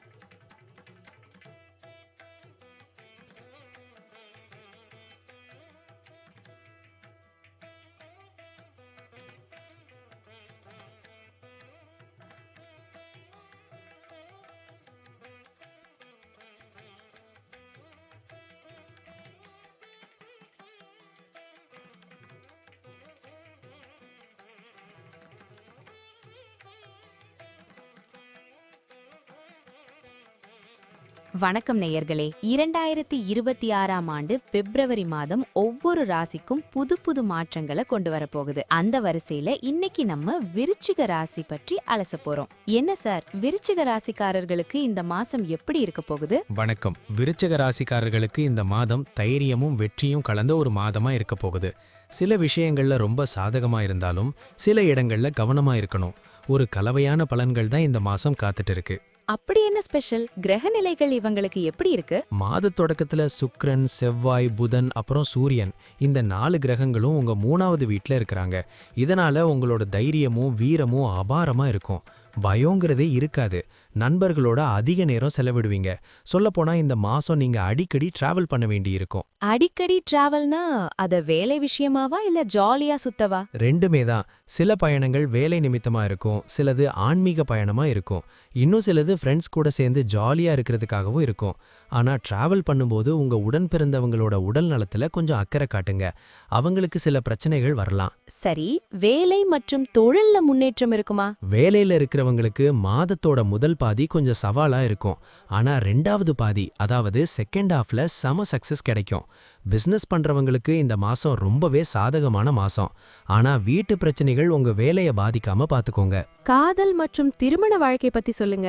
வணக்கம் நேயர்களே. 2026ஆம் ஆண்டு பிப்ரவரி மாதம் ஒவ்வொரு ராசிக்கும் புது புது மாற்றங்களை கொண்டு வரப்போகுது. அந்த வரிசையில இன்னைக்கு நம்ம விருச்சிக ராசி பற்றி அலச போறோம். என்ன சார், விருச்சிக ராசிக்காரர்களுக்கு இந்த மாசம் எப்படி இருக்க போகுது? வணக்கம். விருச்சிக ராசிக்காரர்களுக்கு இந்த மாதம் தைரியமும் வெற்றியும் கலந்த ஒரு மாதமா இருக்க போகுது. சில விஷயங்கள்ல ரொம்ப சாதகமா இருந்தாலும் சில இடங்கள்ல கவனமா இருக்கணும். ஒரு கலவையான பலன்கள் தான் இந்த மாசம் காத்துட்டு இருக்கு. அப்படி என்ன ஸ்பெஷல்? கிரக நிலைகள் இவங்களுக்கு எப்படி இருக்கு? மாத தொடக்கத்துல சுக்கிரன், செவ்வாய், புதன் அப்புறம் சூரியன் இந்த 4 கிரகங்களும் உங்க 3வது வீட்ல இருக்கிறாங்க. இதனால உங்களோட தைரியமும் வீரமும் அபாரமா இருக்கும். பயங்கிறதே இருக்காது. நண்பர்களோட அதிக நேரம் செலவிடுவீங்க. சொல்லப்போனா இந்த மாசம் நீங்க அடிக்கடி டிராவல் பண்ண வேண்டி இருக்கும். அடிக்கடி டிராவல்னா அத வேலை விஷயமாவா இல்ல ஜாலியா சுத்தவா? ரெண்டுமே தான். சில பயணங்கள் வேலை நிமித்தமா இருக்கும், சிலது ஆன்மீக பயணமா இருக்கும், இன்னும் சிலது ஃப்ரெண்ட்ஸ் கூட சேர்ந்து ஜாலியா இருக்கிறதுக்காகவும் இருக்கும். ஆனா டிராவல் பண்ணும்போது உங்க உடன் பிறந்தவங்களோட உடல் நலத்துல கொஞ்சம் அக்கறை காட்டுங்க. அவங்களுக்கு சில பிரச்சனைகள் வரலாம். சரி, வேலை மற்றும் தொழில்ல முன்னேற்றம் இருக்குமா? வேலையில இருக்கிறவங்களுக்கு மாதத்தோட முதல் பாதி கொஞ்சம் சவாலா இருக்கும். ஆனா 2வது பாதி, அதாவது செகண்ட் ஹாஃப்ல செம சக்சஸ் கிடைக்கும். பிசினஸ் பண்றவங்களுக்கு இந்த மாசம் ரொம்பவே சாதகமான மாசம். ஆனா வீட்டு பிரச்சனைகள் உங்க வேலைய பாதிக்காம பாத்துக்கோங்க. காதல் மற்றும் திருமண வாழ்க்கை பத்தி சொல்லுங்க.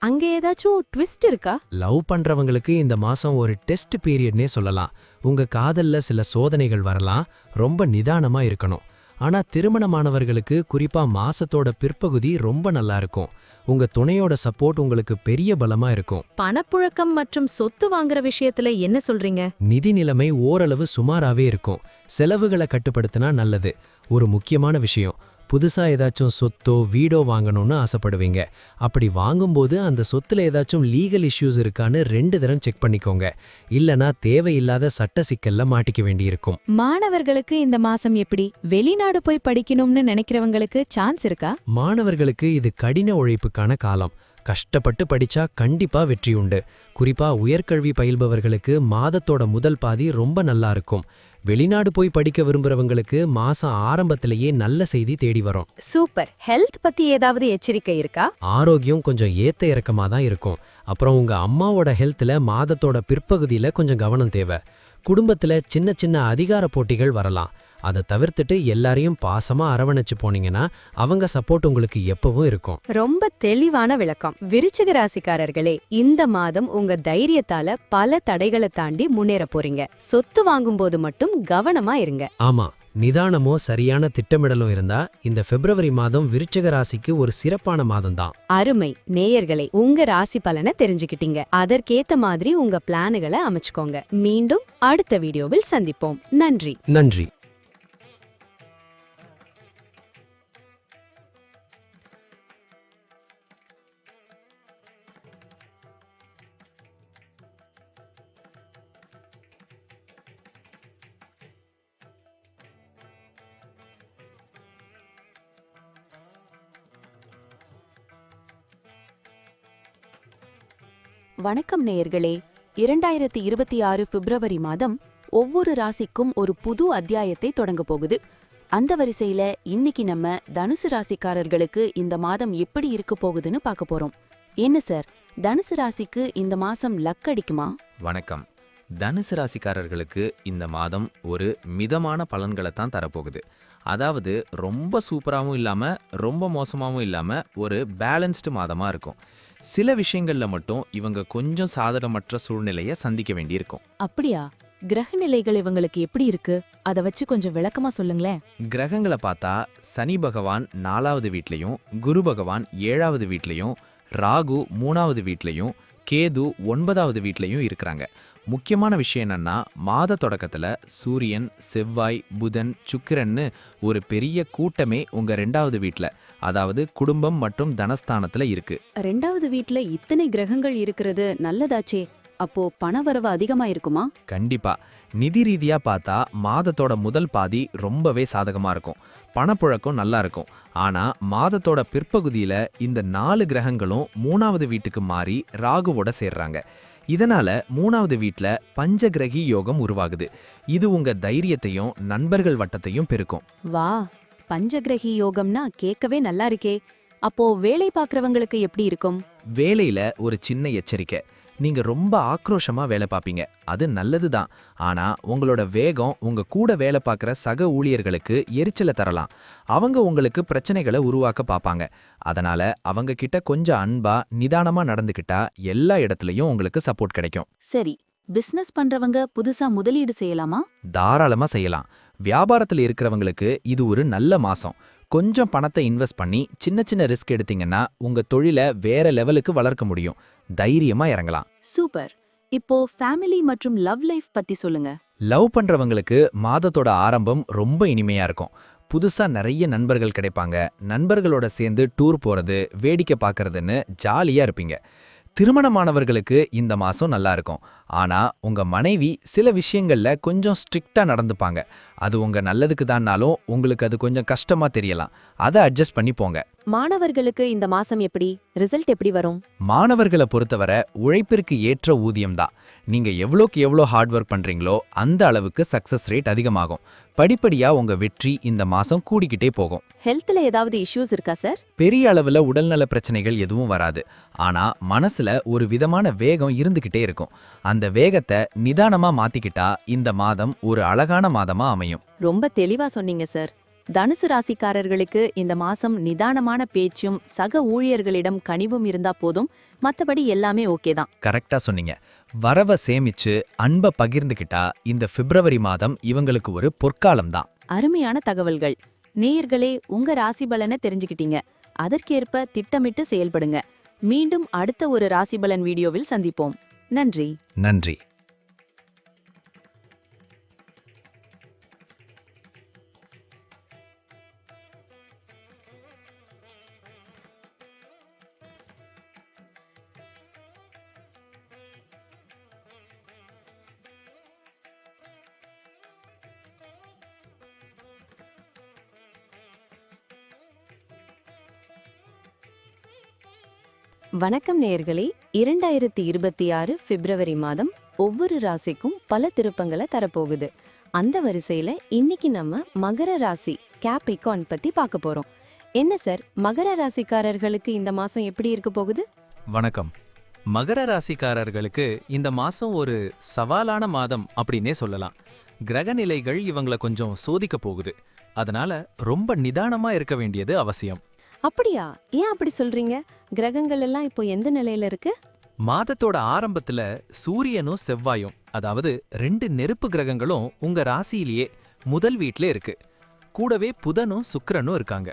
அங்க ஏதாச்சும் ட்விஸ்ட் இருக்கா? லவ் பண்றவங்களுக்கு இந்த மாசம் ஒரு டெஸ்ட் பீரியட்னே சொல்லலாம். உங்க காதல்ல சில சோதனைகள் வரலாம். ரொம்ப நிதானமா இருக்கணும். ஆனா திருமணமானவர்களுக்கு குறிப்பா மாசத்தோட பிற்பகுதி ரொம்ப நல்லா இருக்கும். உங்க துணையோட சப்போர்ட் உங்களுக்கு பெரிய பலமா இருக்கும். பணப்புழக்கம் மற்றும் சொத்து வாங்குற விஷயத்துல என்ன சொல்றீங்க? நிதி நிலைமை ஓரளவு சுமாராவே இருக்கும். செலவுகளை கட்டுப்படுத்தினா நல்லது. ஒரு முக்கியமான விஷயம், புதுசா ஏதாச்சும் சொத்தோ வீடோ வாங்கணும்னு ஆசைப்படுவீங்க. அப்படி வாங்கும்போது அந்த சொத்துல ஏதாச்சும் லீகல் இஷ்யூஸ் இருக்கான்னு 2 தரம் செக் பண்ணிக்கோங்க. இல்லனா தேவையில்லாத சட்ட சிக்கல்ல மாட்டிக்க வேண்டியிருக்கும். மாணவர்களுக்கு இந்த மாசம் எப்படி? வெளிநாடு போய் படிக்கணும்னு நினைக்கிறவங்களுக்கு சான்ஸ் இருக்கா? மாணவர்களுக்கு இது கடின உழைப்புக்கான காலம். கஷ்டப்பட்டு படிச்சா கண்டிப்பா வெற்றி உண்டு. குறிப்பா உயர்கல்வி பயில்பவர்களுக்கு மாதத்தோட முதல் பாதி ரொம்ப நல்லா இருக்கும். வெளிநாடு போய் படிக்க விரும்புறவங்களுக்கு மாசம் ஆரம்பத்திலேயே நல்ல செய்தி தேடி வரும். சூப்பர். ஹெல்த் பத்தி ஏதாவது எச்சரிக்கை இருக்கா? ஆரோக்கியம் கொஞ்சம் ஏத்த இறக்கமா தான் இருக்கும். அப்புறம் உங்க அம்மாவோட ஹெல்த்ல மாதத்தோட பிற்பகுதியில கொஞ்சம் கவனம் தேவை. குடும்பத்துல சின்ன சின்ன அதிகார போட்டிகள் வரலாம். அதை தவிர்த்துட்டு எல்லாரையும் பாசமா அரவணைச்சு போனீங்கன்னா அவங்க சப்போர்ட் உங்களுக்கு எப்பவும் இருக்கும். ரொம்ப தெளிவான விளக்கம். விருச்சிக ராசிக்காரர்களே, இந்த மாதம் உங்க தைரியத்தால பல தடைகளை தாண்டி முன்னேற போறீங்க. சொத்து வாங்கும்போது மட்டும் கவனமா இருங்க. ஆமா, நிதானமோ சரியான திட்டமிடலும் இருந்தா இந்த பிப்ரவரி மாதம் விருச்சிக ராசிக்கு ஒரு சிறப்பான மாதம் தான். அருமை. நேயர்களே, உங்க ராசி பலனை தெரிஞ்சுக்கிட்டீங்க. அதற்கேத்த மாதிரி உங்க பிளானுகளை அமைச்சுக்கோங்க. மீண்டும் அடுத்த வீடியோவில் சந்திப்போம். நன்றி. நன்றி. வணக்கம் நேயர்களே. 2026 பிப்ரவரி மாதம் ஒவ்வொரு ராசிக்கும் ஒரு புது அத்தியாயத்தை தொடங்க போகுது. அந்த வரிசையில இன்னைக்கு நம்ம தனுசு ராசிக்காரர்களுக்கு இந்த மாதம் எப்படி இருக்க போகுதுன்னு பார்க்க போறோம். என்ன சார், தனுசு ராசிக்கு இந்த மாசம் லக் அடிக்குமா? வணக்கம். தனுசு ராசிக்காரர்களுக்கு இந்த மாதம் ஒரு மிதமான பலன்களை தான் தரப்போகுது. அதாவது ரொம்ப சூப்பராகவும் இல்லாமல் ரொம்ப மோசமாகவும் இல்லாமல் ஒரு பேலன்ஸ்டு மாதமாக இருக்கும். சில விஷயங்கள்ல மட்டும் இவங்க கொஞ்சம் சாதகமற்ற சூழ்நிலையை சந்திக்க வேண்டியிருக்கும். அப்படியா? கிரக நிலைகள் இவங்களுக்கு எப்படி இருக்கு? அத வச்சு கொஞ்சம் விளக்கமா சொல்லுங்களேன். கிரகங்களை பார்த்தா சனி பகவான் 4வது வீட்லையும், குரு பகவான் 7வது வீட்லையும், ராகு 3வது வீட்லையும், கேது 9வது வீட்லையும் இருக்கிறாங்க. முக்கியமான விஷயம் என்னன்னா, மாத தொடக்கத்துல சூரியன், செவ்வாய், புதன், சுக்கிரன்னு ஒரு பெரிய கூட்டமே உங்க 2வது வீட்ல, அதாவது குடும்பம் மற்றும் தனஸ்தானத்துல இருக்கு. 2வது வீட்ல இத்தனை கிரகங்கள் இருக்கிறது நல்லதாச்சே. அப்போ பணவரவு அதிகமா இருக்குமா? கண்டிப்பா. நிதி ரீதியா பார்த்தா மாதத்தோட முதல் பாதி ரொம்பவே சாதகமா இருக்கும். பணப்புழக்கம் நல்லா இருக்கும். ஆனா மாதத்தோட பிற்பகுதியில இந்த 4 கிரகங்களும் 3வது வீட்டுக்கு மாறி ராகுவோட சேர்றாங்க. இதனால 3வது வீட்ல பஞ்சகிரகி யோகம் உருவாகுது. இது உங்க தைரியத்தையும் நண்பர்கள் வட்டத்தையும் பெருக்கும். வா, பஞ்சகிரகி யோகம்னா கேட்கவே நல்லா இருக்கே. அப்போ வேலை பார்க்கறவங்களுக்கு எப்படி இருக்கும்? வேலையில ஒரு சின்ன எச்சரிக்கை. நீங்க ரொம்ப ஆக்ரோஷமா வேலை பார்ப்பீங்க. அது நல்லதுதான். ஆனா உங்களோட வேகம் உங்க கூட வேலை பார்க்குற சக ஊழியர்களுக்கு எரிச்சலை தரலாம். அவங்க உங்களுக்கு பிரச்சனைகளை உருவாக்க பார்ப்பாங்க. அதனால அவங்க கிட்ட கொஞ்சம் அன்பா நிதானமா நடந்துக்கிட்டா எல்லா இடத்துலயும் உங்களுக்கு சப்போர்ட் கிடைக்கும். சரி, பிசினஸ் பண்றவங்க புதுசா முதலீடு செய்யலாமா? தாராளமா செய்யலாம். வியாபாரத்துல இருக்கிறவங்களுக்கு இது ஒரு நல்ல மாசம். கொஞ்சம் பணத்தை இன்வெஸ்ட் பண்ணி சின்ன சின்ன ரிஸ்க் எடுத்தீங்கன்னா உங்க தொழிலை வேற லெவலுக்கு வளர்க்க முடியும். தைரியமா இறங்கலாம். சூப்பர். இப்போ ஃபேமிலி மற்றும் லவ் லைஃப் பத்தி சொல்லுங்க. லவ் பண்றவங்களுக்கு மாதத்தோட ஆரம்பம் ரொம்ப இனிமையா இருக்கும். புதுசா நிறைய நண்பர்கள் கிடைப்பாங்க. நண்பர்களோட சேர்ந்து டூர் போறது, வேடிக்கை பார்க்கறதுன்னு ஜாலியா இருப்பீங்க. திருமணமானவர்களுக்கு இந்த மாசம் நல்லா இருக்கும். ஆனா உங்க மனைவி சில விஷயங்கள்ல கொஞ்சம் ஸ்ட்ரிக்ட்டா நடந்துப்பாங்க. அது உங்க நல்லதுக்கு தான்னாலும் உங்களுக்கு அது கொஞ்சம் கஷ்டமா தெரியலாம். அதை அட்ஜஸ்ட் பண்ணி போங்க. மாணவர்களுக்கு இந்த மாசம் எப்படி, ரிசல்ட் எப்படி வரும்? மாணவர்களை பொறுத்தவரை உழைப்பிற்கு ஏற்ற ஊதியம்தான். நீங்க எவ்வளோக்கு எவ்வளோ ஹார்ட் ஒர்க் பண்றீங்களோ அந்த அளவுக்கு சக்சஸ் ரேட் அதிகமாகும். படிப்படியா உங்க வெற்றி இந்த மாசம் கூடிக்கிட்டே போகும். ஹெல்த்ல ஏதாவது இஷ்யூஸ் இருக்கா சார்? பெரிய அளவுல உடல்நல பிரச்சனைகள் எதுவும் வராது. ஆனா மனசுல ஒரு விதமான வேகம் இருந்துகிட்டே இருக்கும். அந்த வேகத்தை நிதானமா மாத்திக்கிட்டா இந்த மாதம் ஒரு அழகான மாதமா அமையும். ரொம்ப தெளிவா சொன்னீங்க சார். தனுசு ராசிக்காரர்களுக்கு இந்த மாசம் நிதானமான பேச்சும் சக ஊழியர்களிடம் கனிவும் இருந்தா போதும், மத்தபடி எல்லாமே ஓகே தான். கரெக்டா சொன்னீங்க. வரவை சேமிச்சு அன்பை பகிர்ந்துகிட்டா இந்த பிப்ரவரி மாதம் இவங்களுக்கு ஒரு பொற்காலம் தான். அருமையான தகவல்கள். நேயர்களே, உங்க ராசி பலனை தெரிஞ்சுக்கிட்டீங்க. அதற்கேற்ப திட்டமிட்டு செயல்படுங்க. மீண்டும் அடுத்த ஒரு ராசிபலன் வீடியோவில் சந்திப்போம். நன்றி. நன்றி. வணக்கம் நேயர்களே. 2026 பிப்ரவரி மாதம் ஒவ்வொரு ராசிக்கும் பல திருப்பங்களை தரப்போகுது. அந்த வரிசையில இன்னைக்கு நம்ம மகர ராசி கேப்ரிகார்ன் பத்தி பார்க்க போறோம். என்ன சார், மகர ராசிக்காரர்களுக்கு இந்த மாசம் எப்படி இருக்க போகுது? வணக்கம். மகர ராசிக்காரர்களுக்கு இந்த மாசம் ஒரு சவாலான மாதம் அப்படின்னே சொல்லலாம். கிரகநிலைகள் இவங்களை கொஞ்சம் சோதிக்க போகுது. அதனால ரொம்ப நிதானமா இருக்க வேண்டியது அவசியம். அப்படியா? ஏன் அப்படி சொல்றீங்க? கிரகங்கள் எல்லாம் இப்போ எந்த நிலையில இருக்கு? மாதத்தோட ஆரம்பத்துல சூரியனும் செவ்வாயும், அதாவது 2 நெருப்பு கிரகங்களும் உங்க ராசியிலேயே முதல் வீட்ல இருக்கு. கூடவே புதனும் சுக்கிரனும் இருக்காங்க.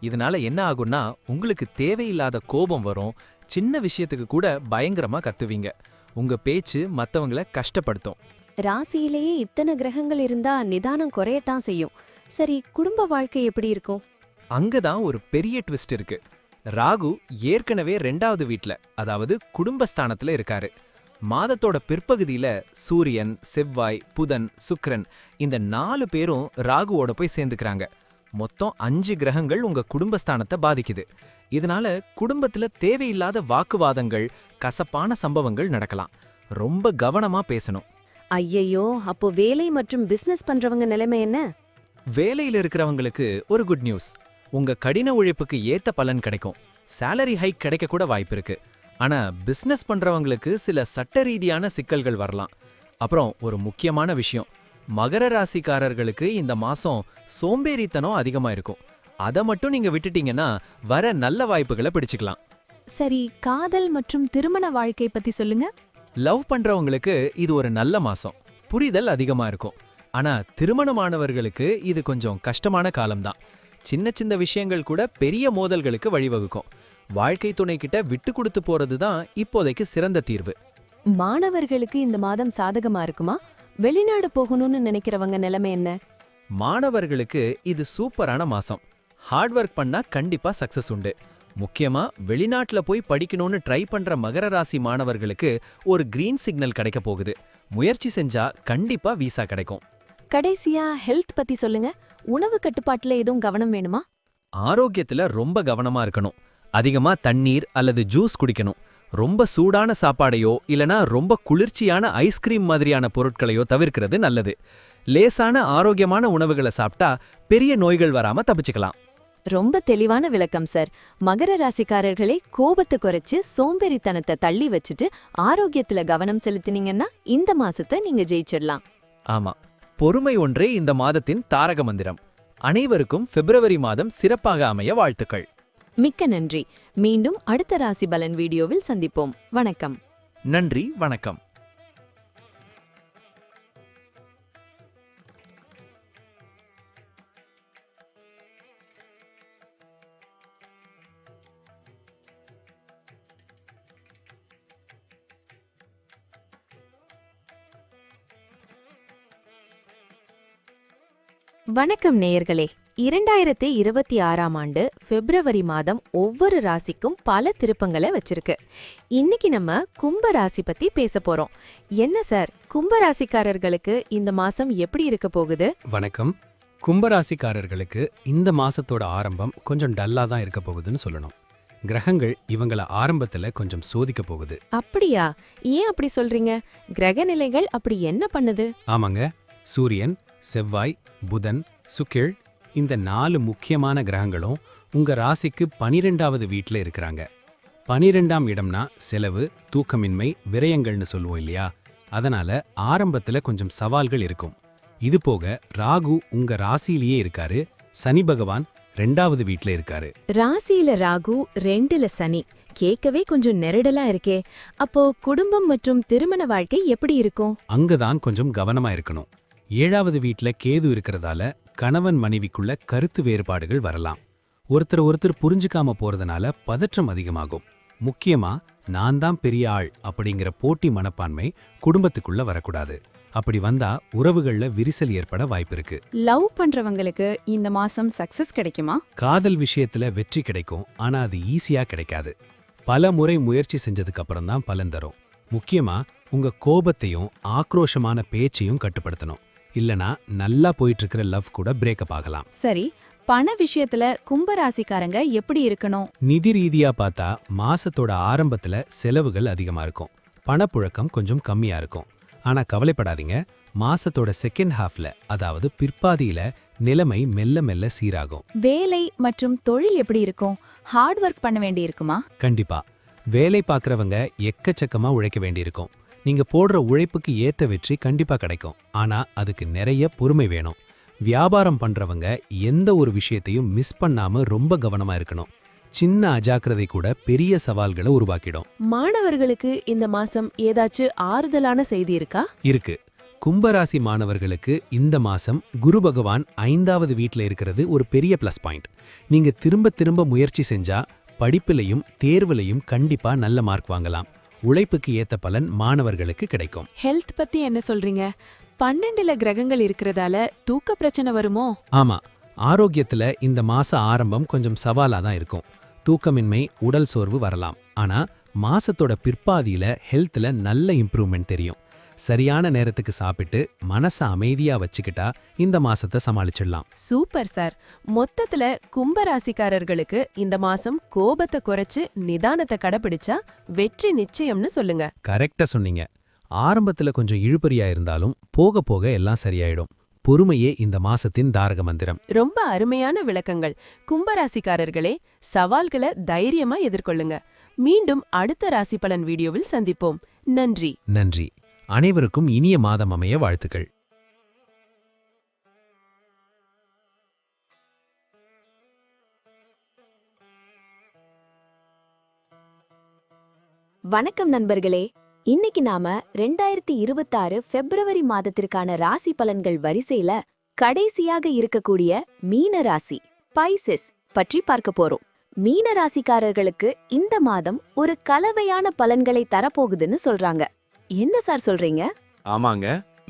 இதனால என்ன ஆகும்னா, உங்களுக்கு தேவையில்லாத கோபம் வரும். சின்ன விஷயத்துக்கு கூட பயங்கரமா கத்துவீங்க. உங்க பேச்சு மத்தவங்கள கஷ்டப்படுத்தும். ராசியிலேயே இத்தனை கிரகங்கள் இருந்தா நிதானம் குறையத்தான் செய்யும். சரி, குடும்ப வாழ்க்கை எப்படி இருக்கும்? அங்கதான் ஒரு பெரிய ட்விஸ்ட் இருக்கு. ராகு ஏற்கனவே 2வது வீட்ல, அதாவது குடும்பஸ்தானத்துல இருக்காரு. மாதத்தோட பிற்பகுதியில சூரியன், செவ்வாய், புதன், சுக்கிரன் இந்த 4 பேரும் ராகுவோட போய் சேர்ந்துக்கிறாங்க. மொத்தம் 5 கிரகங்கள் உங்க குடும்பஸ்தானத்தை பாதிக்குது. இதனால குடும்பத்துல தேவையில்லாத வாக்குவாதங்கள், கசப்பான சம்பவங்கள் நடக்கலாம். ரொம்ப கவனமா பேசணும். ஐயையோ, அப்போ வேலை மற்றும் பிசினஸ் பண்றவங்க நிலைமை என்ன? வேலையில இருக்கிறவங்களுக்கு ஒரு குட் நியூஸ். உங்க கடின உழைப்புக்கு ஏத்த பலன் கிடைக்கும். சேலரி ஹைக் கிடைக்க கூட வாய்ப்பு இருக்கு. ஆனா பிசினஸ் பண்றவங்களுக்கு சில சட்ட ரீதியான சிக்கல்கள் வரலாம். அப்புறம் ஒரு முக்கியமான விஷயம், மகர ராசிக்காரர்களுக்கு இந்த மாசம் சோம்பேறித்தனம் அதிகமா இருக்கும். அதை மட்டும் நீங்க விட்டுட்டீங்கன்னா வர நல்ல வாய்ப்புகளை பிடிச்சுக்கலாம். சரி, காதல் மற்றும் திருமண வாழ்க்கை பத்தி சொல்லுங்க. லவ் பண்றவங்களுக்கு இது ஒரு நல்ல மாசம். புரிதல் அதிகமா இருக்கும். ஆனா திருமணமானவர்களுக்கு இது கொஞ்சம் கஷ்டமான காலம்தான். சின்ன சின்ன விஷயங்கள் கூட பெரிய மோதல்களுக்கு வழிவகுக்கும். வாழ்க்கை துணை கிட்ட விட்டு கொடுத்து போறது தான் இப்போதைக்கு சிறந்த தீர்வு. மாணவர்களுக்கு இந்த மாதம் சாதகமா இருக்குமா? வெளிநாடு போகணும்னு நினைக்கிறவங்க நிலைமை என்ன? மாணவர்களுக்கு இது சூப்பரான மாசம். ஹார்ட் ஒர்க் பண்ணா கண்டிப்பா சக்சஸ் உண்டு. முக்கியமா வெளிநாட்டுல போய் படிக்கணும்னு ட்ரை பண்ற மகர ராசி மாணவர்களுக்கு ஒரு கிரீன் சிக்னல் கிடைக்க போகுது. முயற்சி செஞ்சா கண்டிப்பா வீசா கிடைக்கும். கடைசியா ஹெல்த் பத்தி சொல்லுங்க. உணவு கட்டுப்பாட்டுல எதுவும் கவனம் வேணுமா? ஆரோக்கியத்துல ரொம்ப கவனமா இருக்கணும். அதிகமா தண்ணீர் அல்லது ஜூஸ் குடிக்கணும். ரொம்ப சூடான சாப்பாடையோ இல்லனா ரொம்ப குளிர்ச்சியான ஐஸ்கிரீம் மாதிரியான பொருட்களையோ தவிர்க்கிறது நல்லது. லேசான ஆரோக்கியமான உணவுகளை சாப்பிட்டா பெரிய நோய்கள் வராம தப்பிச்சுக்கலாம். ரொம்ப தெளிவான விளக்கம் சார். மகர ராசிக்காரர்களே, கோபத்தை குறைச்சு சோம்பேறித்தனத்தை தள்ளி வச்சுட்டு ஆரோக்கியத்துல கவனம் செலுத்தினீங்கன்னா இந்த மாசத்தை நீங்க ஜெயிச்சிடலாம். ஆமா, பொறுமை ஒன்றே இந்த மாதத்தின் தாரக மந்திரம். அனைவருக்கும் பிப்ரவரி மாதம் சிறப்பாக அமைய வாழ்த்துக்கள். மிக்க நன்றி. மீண்டும் அடுத்த ராசி பலன் வீடியோவில் சந்திப்போம். வணக்கம். நன்றி, வணக்கம். வணக்கம் நேயர்களே. 2026ஆம் ஆண்டு பிப்ரவரி மாதம் ஒவ்வொரு ராசிக்கும் பல திருப்பங்களை வச்சிருக்கு. இன்னைக்கு நம்ம கும்ப ராசி பத்தி பேச போறோம். என்ன சார், கும்ப ராசிக்காரர்களுக்கு இந்த மாசம் எப்படி இருக்க போகுது? வணக்கம். கும்பராசிக்காரர்களுக்கு இந்த மாசத்தோட ஆரம்பம் கொஞ்சம் டல்லா தான் இருக்க போகுதுன்னு சொல்லணும். கிரகங்கள் இவங்கள ஆரம்பத்துல கொஞ்சம் சோதிக்க போகுது. அப்படியா? ஏன் அப்படி சொல்றீங்க? கிரக நிலைகள் அப்படி என்ன பண்ணுது? ஆமாங்க, சூரியன், செவ்வாய், புதன், சுக்கிர், இந்த 4 முக்கியமான கிரகங்களும் உங்க ராசிக்கு 12வது வீட்ல இருக்கிறாங்க. 12ஆம் இடம்னா செலவு, தூக்கமின்மை, விரயங்கள்னு சொல்லுவோம் இல்லையா? அதனால ஆரம்பத்துல கொஞ்சம் சவால்கள் இருக்கும். இது போக ராகு உங்க ராசியிலேயே இருக்காரு. சனி பகவான் 2வது வீட்ல இருக்காரு. ராசியில ராகு, 2ல சனி. கேட்கவே கொஞ்சம் நெருடலா இருக்கே. அப்போ குடும்பம் மற்றும் திருமண வாழ்க்கை எப்படி இருக்கும்? அங்கதான் கொஞ்சம் கவனமா இருக்கணும். 7வது வீட்ல கேது இருக்கிறதால கணவன் மனைவிக்குள்ள கருத்து வேறுபாடுகள் வரலாம். ஒருத்தர் புரிஞ்சுக்காம போறதுனால பதற்றம் அதிகமாகும். முக்கியமா நான் தான் பெரிய ஆள் அப்படிங்கிற போட்டி மனப்பான்மை குடும்பத்துக்குள்ள வரக்கூடாது. அப்படி வந்தா உறவுகள்ல விரிசல் ஏற்பட வாய்ப்பிருக்கு. லவ் பண்றவங்களுக்கு இந்த மாசம் சக்சஸ் கிடைக்குமா? காதல் விஷயத்துல வெற்றி கிடைக்கும், ஆனா அது ஈஸியா கிடைக்காது. பல முறை முயற்சி செஞ்சதுக்கு அப்புறம் தான் பலன் தரும். முக்கியமா உங்க கோபத்தையும் ஆக்ரோஷமான பேச்சையும் கட்டுப்படுத்தணும். இல்லனா நல்லா போயிட்டு இருக்கிற லவ் கூட பிரேக்கப் ஆகலாம். சரி, பண விஷயத்துல கும்பராசிக்காரங்க எப்படி இருக்கணும்? நிதி ரீதியா பார்த்தா மாசத்தோட ஆரம்பத்துல செலவுகள் அதிகமா இருக்கும். பணப்புழக்கம் கொஞ்சம் கம்மியா இருக்கும். ஆனா கவலைப்படாதீங்க, மாசத்தோட செகண்ட் ஹாஃப்ல, அதாவது பிற்பாதியில நிலைமை மெல்ல மெல்ல சீராகும். வேலை மற்றும் தொழில் எப்படி இருக்கும்? ஹார்ட் ஒர்க் பண்ண வேண்டி இருக்குமா? கண்டிப்பா. வேலை பார்க்கறவங்க எக்கச்சக்கமா உழைக்க வேண்டியிருக்கும். நீங்க போடுற உழைப்புக்கு ஏத்த வெற்றி கண்டிப்பா கிடைக்கும். ஆனா அதுக்கு நிறைய பொறுமை வேணும். வியாபாரம் பண்றவங்க எந்த ஒரு விஷயத்தையும் மிஸ் பண்ணாம ரொம்ப கவனமா இருக்கணும். சின்ன அஜாக்கிரதை கூட பெரிய சவால்களை உருவாக்கிடும். மாணவர்களுக்கு இந்த மாசம் ஏதாச்சும் ஆறுதலான செய்தி இருக்கா? இருக்கு. கும்பராசி மாணவர்களுக்கு இந்த மாசம் குரு பகவான் 5வது வீட்ல இருக்கிறது ஒரு பெரிய பிளஸ் பாயிண்ட். நீங்க திரும்ப முயற்சி செஞ்சா படிப்புலையும் தேர்வுலையும் கண்டிப்பா நல்ல மார்க் வாங்கலாம். உழைப்புக்கு ஏத்த பலன் மாணவர்களுக்கு கிடைக்கும். ஹெல்த் பத்தி என்ன சொல்றீங்க? 12ல கிரகங்கள் இருக்கிறதால தூக்க பிரச்சனை வருமோ? ஆமா, ஆரோக்கியத்துல இந்த மாச ஆரம்பம் கொஞ்சம் சவாலா தான் இருக்கும். தூக்கமின்மை, உடல் சோர்வு வரலாம். ஆனா மாசத்தோட பிற்பாதியில ஹெல்த்ல நல்ல இம்ப்ரூவ்மெண்ட் தெரியும். சரியான நேரத்துக்கு சாப்பிட்டு மனச அமைதியா வச்சுக்கிட்டா இந்த மாசத்தை சமாளிச்சிடலாம். Super sir. மொத்தத்துல கும்பராசிக்காரர்களுக்கு இந்த மாசம் கோபத்தை குறைச்சு நிதானத்தை கடைபிடிச்சா வெற்றி நிச்சயம்னு சொல்லுங்க. கரெக்டா சொன்னீங்க. ஆரம்பத்துல கொஞ்சம் இழுபறியா இருந்தாலும் போக போக எல்லாம் சரியாயிடும். பொறுமையே இந்த மாசத்தின் தாரக மந்திரம். ரொம்ப அருமையான விளக்கங்கள். கும்பராசிக்காரர்களே, சவால்களை தைரியமா எதிர்கொள்ளுங்க. மீண்டும் அடுத்த ராசி பலன் வீடியோவில் சந்திப்போம். நன்றி. நன்றி. அனைவருக்கும் இனிய மாதம் அமைய வாழ்த்துக்கள். வணக்கம் நண்பர்களே. இன்னைக்கு நாம 2026 பிப்ரவரி மாதத்திற்கான ராசி பலன்கள் வரிசையில கடைசியாக இருக்கக்கூடிய மீன ராசி பைசஸ் பற்றி பார்க்க போறோம். மீன ராசிக்காரர்களுக்கு இந்த மாதம் ஒரு கலவையான பலன்களை தரப்போகுதுன்னு சொல்றாங்க. என்ன சார் சொல்றீங்க? ஆமாங்க,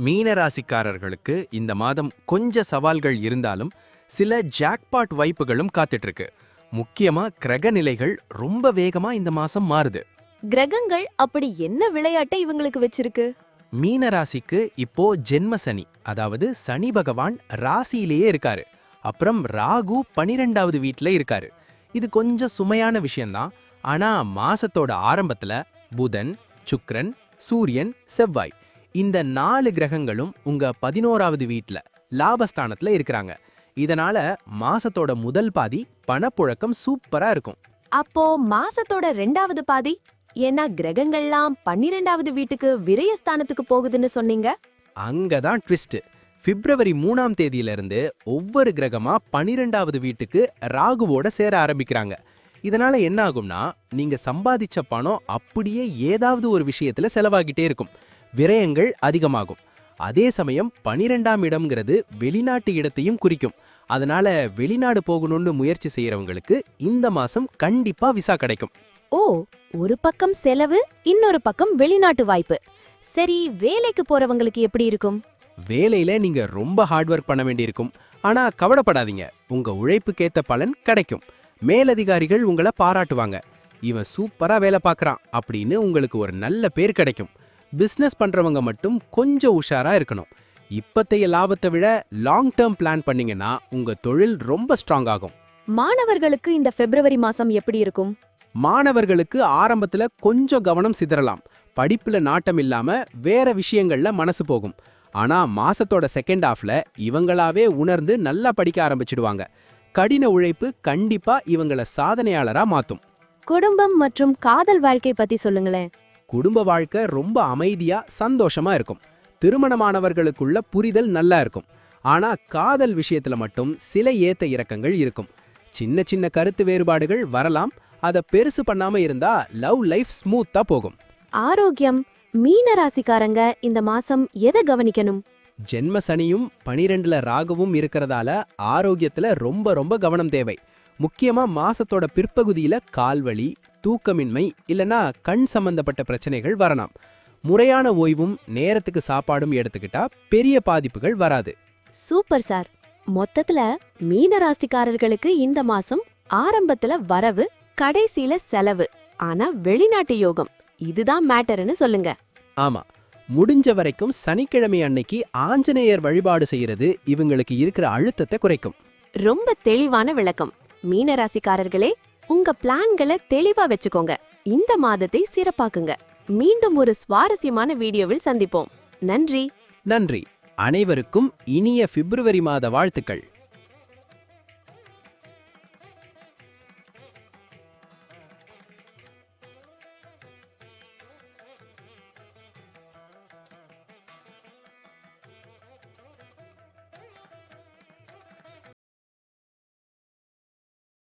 மீன ராசிக்காரர்களுக்கு இந்த மாதம் கொஞ்ச சவால்கள் இருந்தாலும் சில ஜாக்பாட் வாய்ப்புகளும் காத்துட்டு இருக்கு. முக்கியமா கிரக நிலைகள் ரொம்ப வேகமா இந்த மாசம் மாறுது. கிரகங்கள் அப்படி என்ன விளையாட்டை இவங்களுக்கு வச்சிருக்கு? மீன ராசிக்கு இப்போ ஜென்ம சனி, அதாவது சனி பகவான் ராசியிலேயே இருக்காரு. அப்புறம் ராகு 12வது வீட்ல இருக்காரு. இது கொஞ்சம் சுமையான விஷயம்தான். ஆனா மாசத்தோட ஆரம்பத்துல புதன், சுக்கிரன், சூரியன், செவ்வாய் இந்த 4 கிரகங்களும் உங்க 11வது வீட்ல லாபஸ்தானத்துல இருக்கிறாங்க. இதனால மாசத்தோட முதல் பாதி பணப்புழக்கம் சூப்பரா இருக்கும். அப்போ மாசத்தோட 2வது பாதி? ஏன்னா கிரகங்கள்லாம் 12வது வீட்டுக்கு விரயஸ்தானத்துக்கு போகுதுன்னு சொன்னீங்க. அங்கதான் ட்விஸ்ட். பிப்ரவரி 3ஆம் தேதியிலிருந்து ஒவ்வொரு கிரகமா 12வது வீட்டுக்கு ராகுவோட சேர ஆரம்பிக்கிறாங்க. இதனால என்ன ஆகும்னா, நீங்க சம்பாதிச்ச பணம் அப்படியே ஏதாவது ஒரு விஷயத்துல செலவாகிட்டே இருக்கும். விரயங்கள் அதிகமாகும். அதே சமயம் 12ஆம் இடம்ங்கிறது வெளிநாட்டு இடத்தையும் குறிக்கும். அதனால வெளிநாடு போகணும்னு முயற்சி செய்யறவங்களுக்கு இந்த மாசம் கண்டிப்பா விசா கிடைக்கும். ஓ, ஒரு பக்கம் செலவு, இன்னொரு பக்கம் வெளிநாட்டு வாய்ப்பு. சரி, வேலைக்கு போறவங்களுக்கு எப்படி இருக்கும்? வேலையில நீங்க ரொம்ப ஹார்ட் ஒர்க் பண்ண வேண்டியிருக்கும். ஆனா கவலைப்படாதீங்க, உங்க உழைப்புக்கேத்த பலன் கிடைக்கும். மேலதிகாரிகள் உங்களை பாராட்டுவாங்க. இவன் சூப்பரா வேலை பார்க்கறான் அப்படின்னு உங்களுக்கு ஒரு நல்ல பேர் கிடைக்கும். பிசினஸ் பண்றவங்க மட்டும் கொஞ்சம் உஷாரா இருக்கணும். இப்பத்தைய லாபத்தை விட லாங் டேர்ம் பிளான் பண்ணீங்கன்னா உங்க தொழில் ரொம்ப ஸ்ட்ராங் ஆகும். மாணவர்களுக்கு இந்த பிப்ரவரி மாசம் எப்படி இருக்கும்? மாணவர்களுக்கு ஆரம்பத்துல கொஞ்சம் கவனம் சிதறலாம். படிப்புல நாட்டம் இல்லாம வேற விஷயங்கள்ல மனசு போகும். ஆனா மாசத்தோட செகண்ட் ஹாஃப்ல இவங்களாவே உணர்ந்து நல்லா படிக்க ஆரம்பிச்சிடுவாங்க. கடின உழைப்பு கண்டிப்பா இவங்கள சாதனையாளரா மாத்தும். குடும்பம் மற்றும் காதல் வாழ்க்கை பத்தி சொல்லுங்களேன். குடும்ப வாழ்க்கை ரொம்ப அமைதியா சந்தோஷமா இருக்கும். திருமணமானவர்களுக்குள்ள புரிதல் நல்லா இருக்கும். ஆனா காதல் விஷயத்துல மட்டும் சில ஏத்த இறக்கங்கள் இருக்கும். சின்ன சின்ன கருத்து வேறுபாடுகள் வரலாம். அத பெருசு பண்ணாம இருந்தா லவ் லைஃப் ஸ்மூத்தா போகும். ஆரோக்கியம், மீன ராசிக்காரங்க இந்த மாசம் எதை கவனிக்கணும்? ஜென்ம சனியும் 12ல ராகுவும் இருக்கிறதால ஆரோக்கியத்துல ரொம்ப ரொம்ப கவனம் தேவை. முக்கியமா மாசத்தோட பிற்பகுதியில கால்வலி, தூக்கமின்மை இல்லனா கண் சம்பந்தப்பட்ட பிரச்சனைகள் வரலாம். முறையான ஓய்வும் நேரத்துக்கு சாப்பாடும் எடுத்துக்கிட்டா பெரிய பாதிப்புகள் வராது. Super sir. மொத்தத்துல மீன ராசிக்காரர்களுக்கு இந்த மாசம் ஆரம்பத்துல வரவு, கடைசியில செலவு, ஆனா வெளிநாட்டு யோகம் இதுதான் மேட்டர்னு சொல்லுங்க. ஆமா, முடிஞ்ச வரைக்கும் சனிக்கிழமை அன்னைக்கு ஆஞ்சநேயர் வழிபாடு செய்யறது இவங்களுக்கு இருக்கிற அழுத்தத்தை குறைக்கும். ரொம்ப தெளிவான விளக்கம். மீன ராசிக்காரர்களே, உங்க பிளான்களை தெளிவா வச்சுக்கோங்க. இந்த மாதத்தை சிறப்பாக்குங்க. மீண்டும் ஒரு சுவாரஸ்யமான வீடியோவில் சந்திப்போம். நன்றி. நன்றி. அனைவருக்கும் இனிய பிப்ரவரி மாத வாழ்த்துக்கள்.